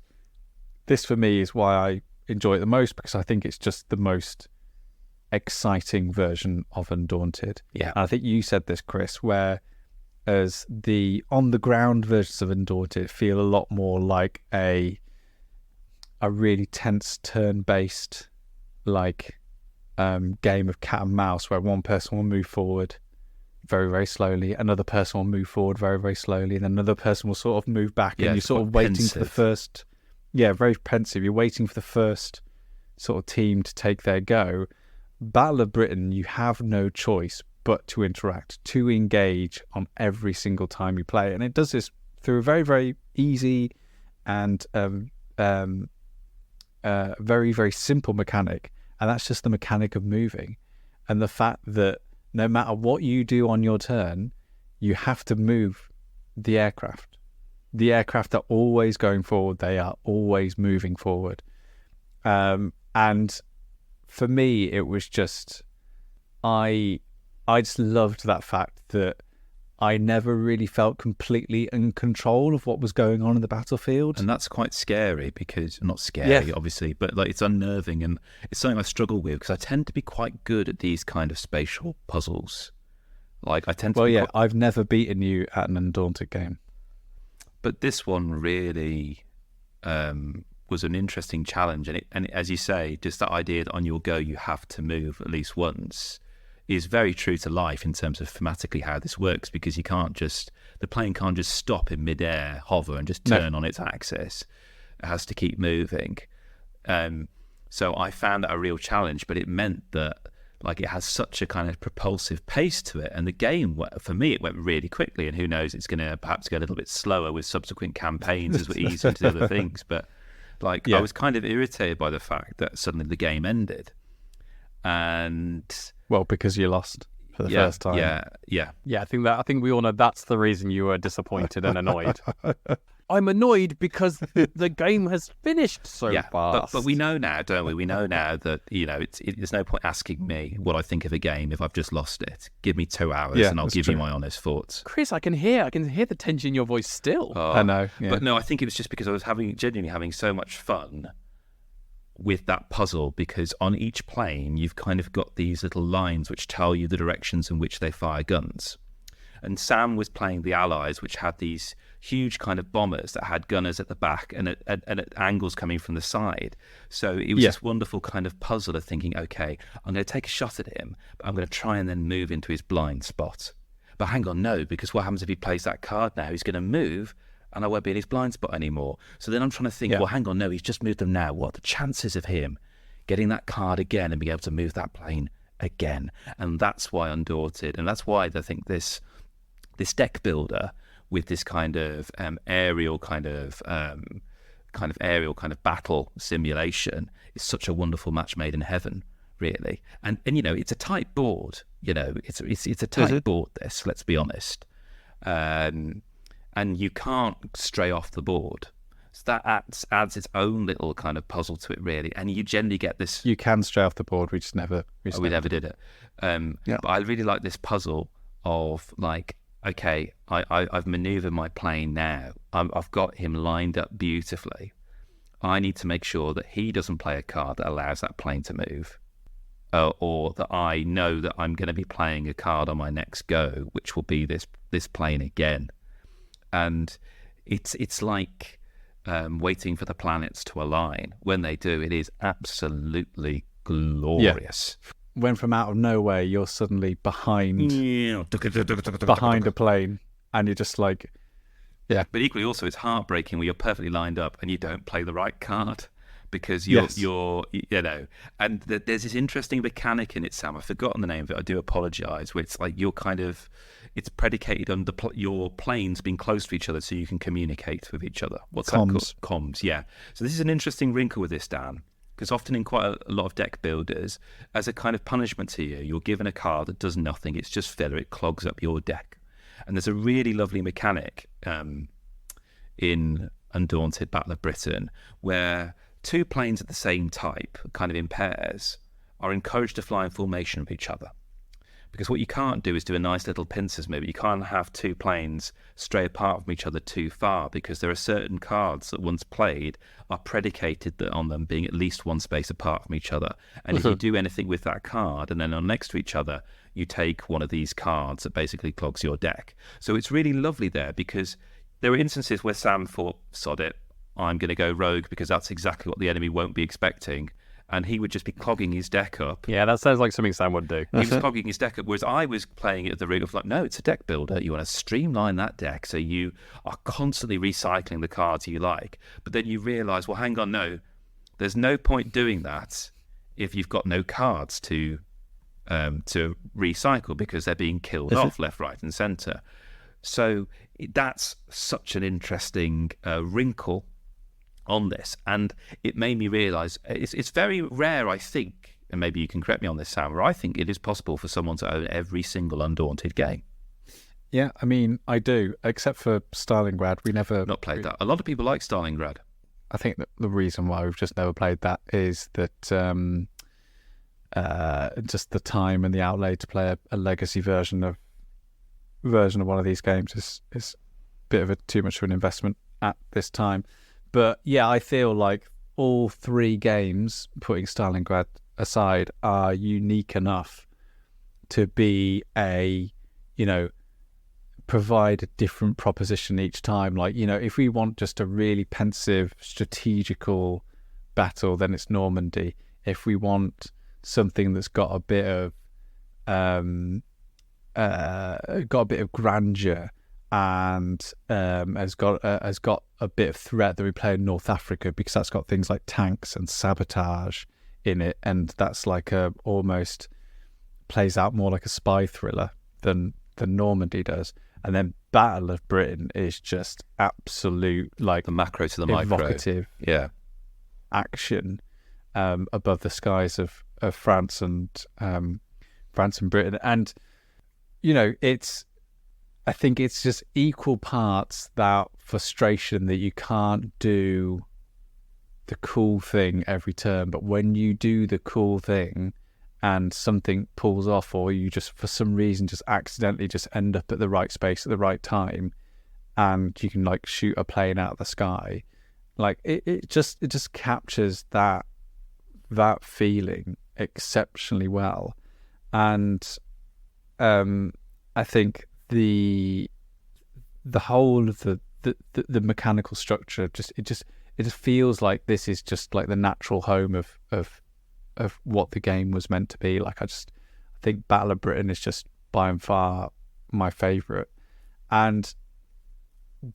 this, for me, is why I enjoy it the most, because I think it's just the most exciting version of Undaunted. Yeah. And I think you said this, Kris, where as the on-the-ground versions of Undaunted feel a lot more like a really tense turn-based game of cat and mouse, where one person will move forward very, very slowly, another person will move forward very, very slowly, and another person will sort of move back, and you're sort of waiting for the first... Yeah, very pensive. You're waiting for the first sort of team to take their go. Battle of Britain, you have no choice but to interact, to engage on every single time you play. And it does this through a very, very easy and very, very simple mechanic. And that's just the mechanic of moving. And the fact that no matter what you do on your turn, you have to move the aircraft. The aircraft are always going forward. They are always moving forward. And for me, it was just, I just loved that fact that I never really felt completely in control of what was going on in the battlefield. And that's quite scary, because, not scary, obviously, but it's unnerving, and it's something I struggle with, because I tend to be quite good at these kind of spatial puzzles. I tend to I've never beaten you at an Undaunted game. But this one really was an interesting challenge. And as you say, just that idea that on your go you have to move at least once is very true to life in terms of thematically how this works, because the plane can't just stop in midair, hover, and just turn on its axis. It has to keep moving. So I found that a real challenge, but it meant that it has such a kind of propulsive pace to it, and the game, for me, it went really quickly, and who knows, it's going to perhaps go a little bit slower with subsequent campaigns as we ease into the other things, but I was kind of irritated by the fact that suddenly the game ended, and because you lost for the first time. Yeah, I think we all know that's the reason you were disappointed and annoyed. I'm annoyed because the game has finished so fast. But we know now, don't we? We know now that there's no point asking me what I think of a game if I've just lost it. Give me 2 hours and I'll give you my honest thoughts. Chris, I can hear the tension in your voice still. I know, but no, I think it was just because I was genuinely having so much fun with that puzzle, because on each plane you've kind of got these little lines which tell you the directions in which they fire guns. And Sam was playing the Allies, which had these huge kind of bombers that had gunners at the back and at angles coming from the side. So it was this wonderful kind of puzzle of thinking, okay, I'm going to take a shot at him, but I'm going to try and then move into his blind spot. But hang on, no, because what happens if he plays that card now? He's going to move and I won't be in his blind spot anymore. So then I'm trying to think, well, hang on, no, he's just moved them now. What are the chances of him getting that card again and being able to move that plane again? And that's why Undaunted, and that's why I think this deck builder with this kind of aerial kind of battle simulation is such a wonderful match made in heaven, really. And it's a tight board. It's a tight board. This, let's be honest, and you can't stray off the board. So that adds its own little kind of puzzle to it, really. And you generally get this. You can stray off the board. We just never. We never did it. But I really like this puzzle of okay, I've manoeuvred my plane now. I've got him lined up beautifully. I need to make sure that he doesn't play a card that allows that plane to move, or that I know that I'm going to be playing a card on my next go, which will be this plane again. And it's like waiting for the planets to align. When they do, it is absolutely glorious. Yeah. When from out of nowhere you're suddenly behind a plane, and you're just But equally also it's heartbreaking when you're perfectly lined up and you don't play the right card, because you're and there's this interesting mechanic in it, Sam. I've forgotten the name of it. I do apologise. Where it's it's predicated on your planes being close to each other so you can communicate with each other. What's that called? Comms. Yeah. So this is an interesting wrinkle with this, Dan. Because often in quite a lot of deck builders, as a kind of punishment to you, you're given a card that does nothing. It's just filler. It clogs up your deck. And there's a really lovely mechanic in Undaunted Battle of Britain where two planes of the same type, kind of in pairs, are encouraged to fly in formation with each other. because what you can't do is do a nice little pincers move. You can't have two planes stray apart from each other too far, because there are certain cards that once played are predicated on them being at least one space apart from each other. And if you do anything with that card and then are next to each other, you take one of these cards that basically clogs your deck. So it's really lovely there, because there are instances where Sam thought, sod it, I'm going to go rogue because that's exactly what the enemy won't be expecting. And he would just be clogging his deck up. Yeah, that sounds like something Sam would do. He was clogging his deck up, whereas I was playing it at the route of like, no, it's a deck builder. You want to streamline that deck so you are constantly recycling the cards you like. But then you realise, well, hang on, no, there's no point doing that if you've got no cards to recycle, because they're being killed off left, right and centre. So that's such an interesting wrinkle on this, and it made me realise it's very rare, I think, and maybe you can correct me on this, Sam, where I think it is possible for someone to own every single Undaunted game. Yeah, I mean, I do, except for Stalingrad. We never... Not played that. A lot of people like Stalingrad. I think that the reason why we've just never played that is that just the time and the outlay to play a legacy version of one of these games is a bit of too much of an investment at this time. But yeah, I feel like all three games, putting Stalingrad aside, are unique enough to be provide a different proposition each time. Like, if we want just a really pensive, strategical battle, then it's Normandy. If we want something that's got a bit of grandeur and has got a bit of threat, that we play in North Africa, because that's got things like tanks and sabotage in it, and that's like almost plays out more like a spy thriller than Normandy does. And then Battle of Britain is just absolute, like, the macro to the micro, evocative action above the skies of France and Britain. And I think it's just equal parts that frustration that you can't do the cool thing every turn, but when you do the cool thing and something pulls off, or you just for some reason just accidentally just end up at the right space at the right time, and you can like shoot a plane out of the sky, like it just captures that feeling exceptionally well. And I think the whole of the mechanical structure it just feels like this is just like the natural home of what the game was meant to be. Like I think Battle of Britain is just by and far my favourite. And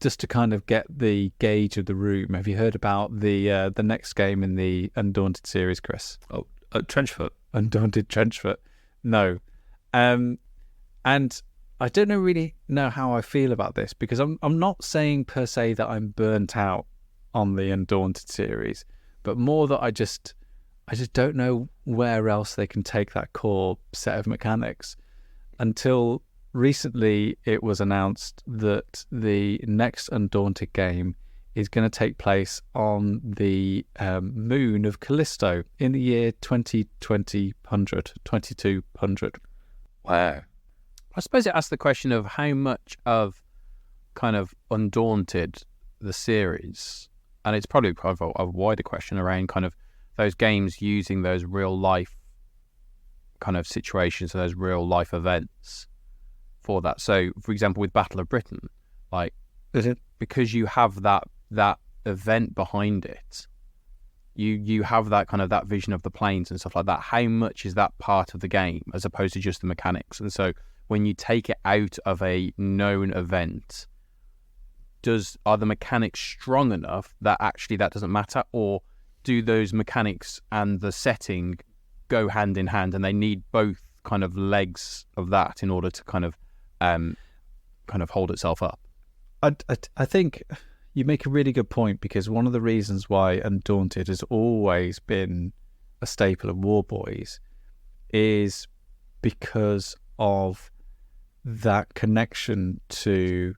just to kind of get the gauge of the room, have you heard about the next game in the Undaunted series, Kris? Oh, Trenchfoot. Undaunted Trenchfoot. No. And I don't really know how I feel about this, because I'm not saying per se that I'm burnt out on the Undaunted series, but more that I just don't know where else they can take that core set of mechanics. Until recently, it was announced that the next Undaunted game is going to take place on the moon of Callisto in the year 2200. Wow. I suppose it asks the question of how much of kind of Undaunted, the series, and it's probably a wider question around kind of those games using those real life kind of situations, those real life events for that. So, for example, with Battle of Britain, like, because you have that event behind it, you have that kind of that vision of the planes and stuff like that. How much is that part of the game as opposed to just the mechanics? And so when you take it out of a known event, are the mechanics strong enough that actually that doesn't matter, or do those mechanics and the setting go hand in hand, and they need both kind of legs of that in order to kind of hold itself up? I think you make a really good point, because one of the reasons why Undaunted has always been a staple of War Boys is because of that connection to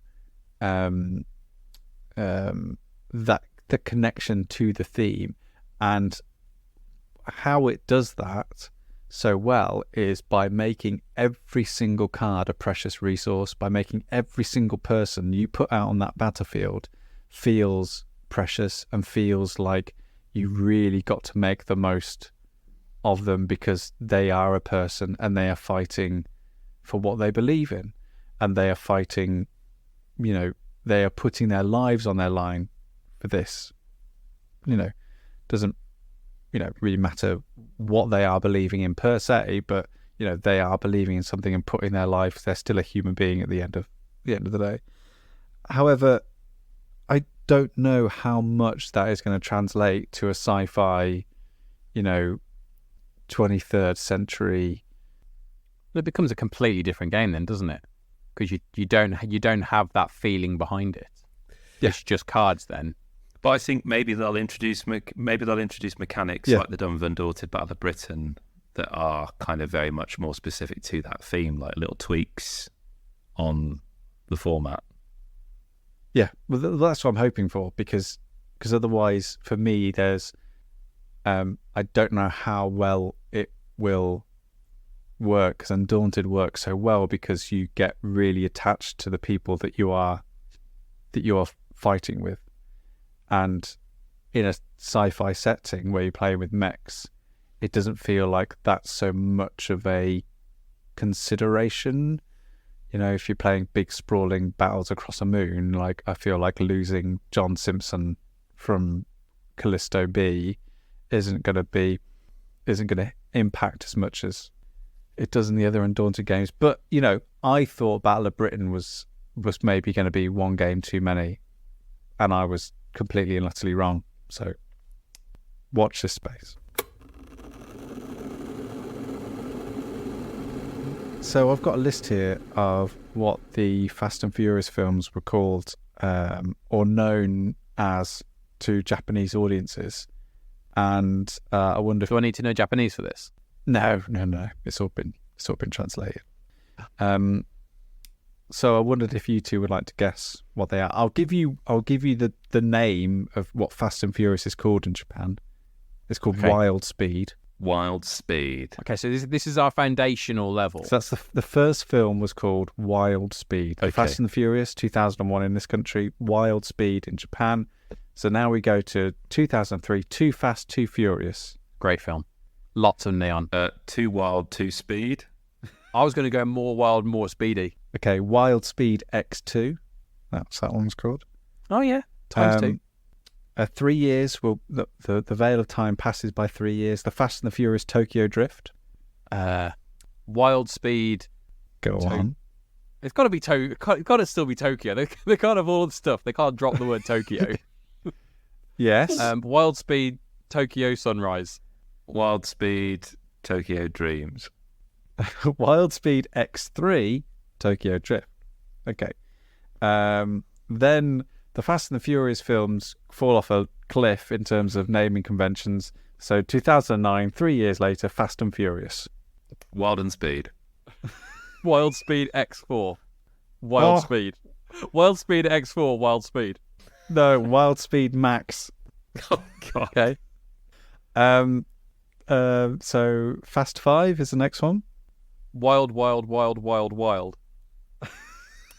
the connection to the theme, and how it does that so well is by making every single card a precious resource, by making every single person you put out on that battlefield feels precious and feels like you really got to make the most of them because they are a person and they are fighting for what they believe in, and they are fighting, they are putting their lives on their line for this. Doesn't really matter what they are believing in per se, but they are believing in something and putting their life. They're still a human being at the end of the day. However, I don't know how much that is going to translate to a sci-fi, 23rd century. It becomes a completely different game then, doesn't it? Because you don't have that feeling behind it. Yeah. It's just cards then. But I think maybe they'll introduce mechanics like they've done with Undaunted Battle of Britain that are kind of very much more specific to that theme, like little tweaks on the format. Yeah, well, that's what I'm hoping for, because otherwise, for me, there's I don't know how well it will work, because Undaunted works so well because you get really attached to the people that you are fighting with, and in a sci-fi setting where you're playing with mechs, it doesn't feel like that's so much of a consideration. If you're playing big sprawling battles across a moon, like I feel like losing John Simpson from Callisto B isn't going to impact as much as it does in the other Undaunted games. But I thought Battle of Britain was maybe going to be one game too many, and I was completely and utterly wrong. So watch this space. So I've got a list here of what the Fast and Furious films were called, or known as, to Japanese audiences. And I wonder if... Do I need to know Japanese for this? No. It's all been translated. So I wondered if you two would like to guess what they are. I'll give you the name of what Fast and Furious is called in Japan. It's called Wild Speed. Wild Speed. Okay, so this is our foundational level. So that's the first film was called Wild Speed. Okay. Fast and the Furious, 2001 in this country, Wild Speed in Japan. So now we go to 2003, Too Fast, Too Furious. Great film. Lots of neon. Too Wild, Too Speed. I was going to go more wild, more speedy. Okay, Wild Speed X2. That's that one's called. Oh, yeah. Times two. 3 years, the veil of time passes by 3 years. The Fast and the Furious Tokyo Drift. Wild Speed. Go on. It's got to be It's got to still be Tokyo. They can't have all the stuff. They can't drop the word Tokyo. Yes. Wild Speed Tokyo Sunrise. Wild Speed Tokyo Dreams. Wild Speed X3 Tokyo Drift. Okay. Then the Fast and the Furious films fall off a cliff in terms of naming conventions. So 2009, 3 years later, Fast and Furious. Wild and Speed. Wild Speed X4. Wild Speed. Wild Speed X4. Wild Speed. No, Wild Speed Max. Oh, God. Okay. So Fast 5 is the next one. Wild, wild, wild, wild, wild.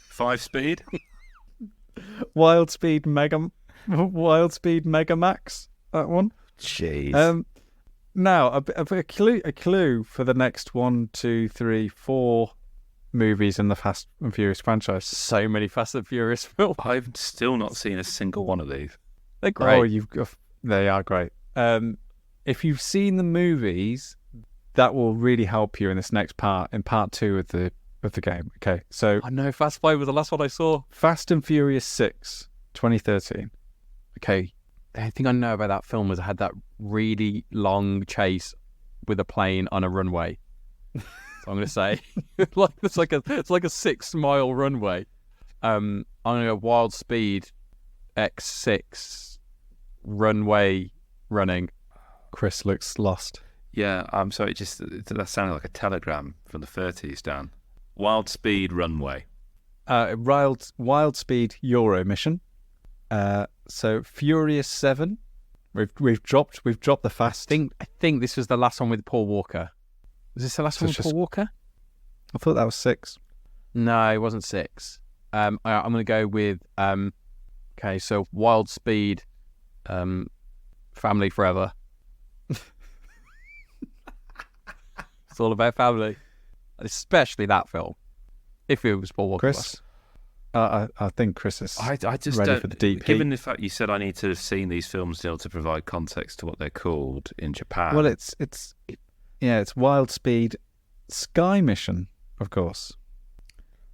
5 Speed. Wild Speed Mega Max. That one. Jeez. Now a clue for the next 1, 2, 3, 4 movies in the Fast and Furious franchise. So many Fast and Furious films. I've still not seen a single one of these. They're great. Oh, they are great. If you've seen the movies, that will really help you in this next part, in part 2 of the game. Okay, so I know Fast 5 was the last one I saw. Fast and Furious 6, 2013. Okay, the only thing I know about that film was it had that really long chase with a plane on a runway. So I'm going to say, it's like a 6-mile runway. I'm going to go Wild Speed X6 runway running. Kris looks lost. Yeah, I'm sorry. That sounded like a telegram from the 30s, Dan. Wild Speed Runway. Wild Speed Euro Mission. So Furious 7. We've dropped the Fast. I think this was the last one with Paul Walker. Was this the last So one it's with just- Paul Walker? I thought that was 6. No, it wasn't 6. I'm going to go with okay. So Wild Speed, Family Forever. It's all about family, especially that film. If it was Paul Walker, Kris? I think Kris is I just ready don't. for the deep heat. Given the fact you said I need to have seen these films still to provide context to what they're called in Japan. Well, it's Wild Speed, Sky Mission, of course.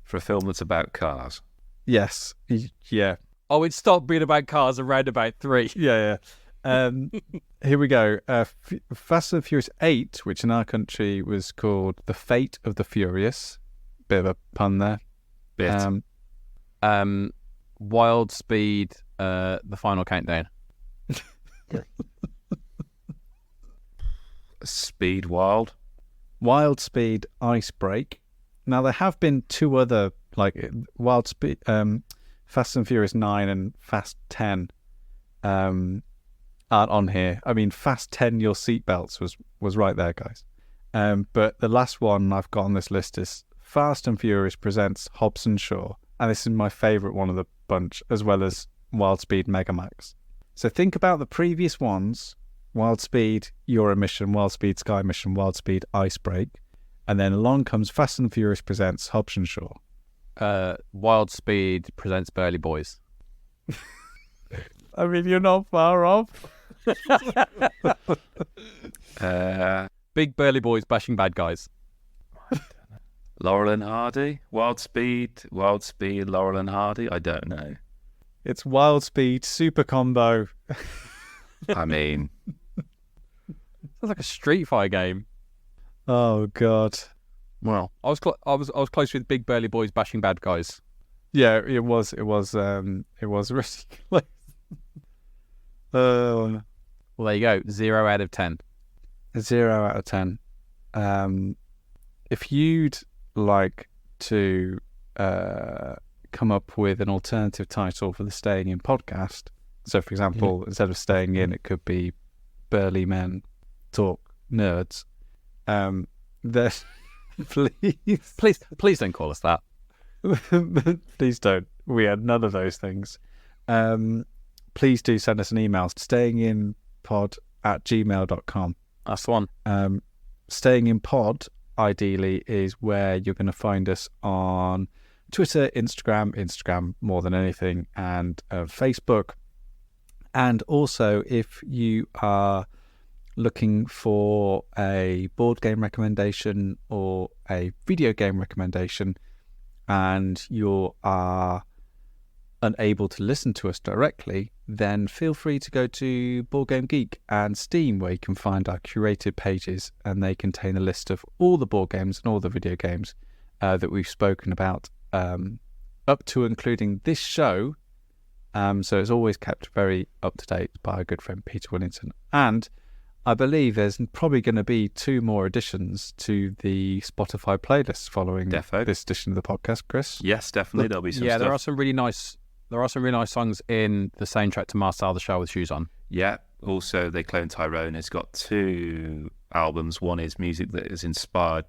for a film that's about cars. Yes, yeah, Oh, it stopped being about cars around about 3. yeah. Here we go. Fast and Furious 8, which in our country was called The Fate of the Furious. Bit of a pun there. Bit. Wild Speed, The Final Countdown. Speed Wild. Wild Speed Icebreak. Now there have been 2 other like Wild Speed, Fast and Furious 9 and Fast 10 aren't on here. I mean, Fast 10, your seatbelts was right there, guys. But the last one I've got on this list is Fast and Furious presents Hobbs and Shaw, and this is my favourite one of the bunch, as well as Wild Speed Megamax. So think about the previous ones: Wild Speed Euro Mission, Wild Speed Sky Mission, Wild Speed Icebreak, and then along comes Fast and Furious presents Hobbs and Shaw. Wild Speed presents Burly Boys. I mean, you're not far off. Big burly boys bashing bad guys. Laurel and Hardy. Wild Speed, Laurel and Hardy. I don't know. It's Wild Speed Super Combo. I mean, Sounds like a Street Fighter game. Oh God. Well, I was close with Big burly boys bashing bad guys. Yeah, it was really close. Well, there you go. 0 out of 10. 0 out of 10. If you'd like to come up with an alternative title for the Staying In podcast, so for example, instead of Staying In, it could be Burly Men Talk Nerds, then Please don't call us that. please don't. We had none of those things. Please do send us an email, stayinginpod@gmail.com. That's the one. Staying in Pod, ideally, is where you're going to find us on Twitter, Instagram more than anything, and Facebook. And also, if you are looking for a board game recommendation or a video game recommendation, and you are unable to listen to us directly, then feel free to go to Board Game Geek and Steam, where you can find our curated pages, and they contain a list of all the board games and all the video games that we've spoken about, up to including this show. So it's always kept very up to date by our good friend Peter Willington. And I believe there's probably going to be 2 more additions to the Spotify playlist following Defo. this edition of the podcast, Kris. yes, definitely. There'll be some Yeah, stuff. there are some really nice songs in the soundtrack to Marcel the Shell with Shoes On. Yeah. Also, They Cloned Tyrone has got 2 albums. One is music that inspired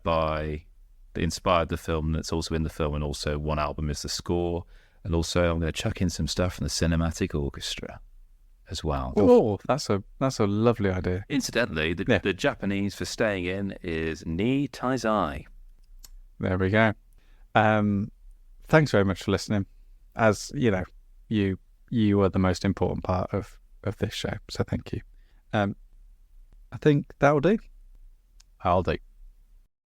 the film that's also in the film, and also one album is the score. And also, I'm going to chuck in some stuff from the Cinematic Orchestra as well. Oh, that's a lovely idea. Incidentally, the Japanese for Staying In is Ni Taizai. There we go. Thanks very much for listening. As you know, you are the most important part of this show, so thank you. I think that'll do. I'll do.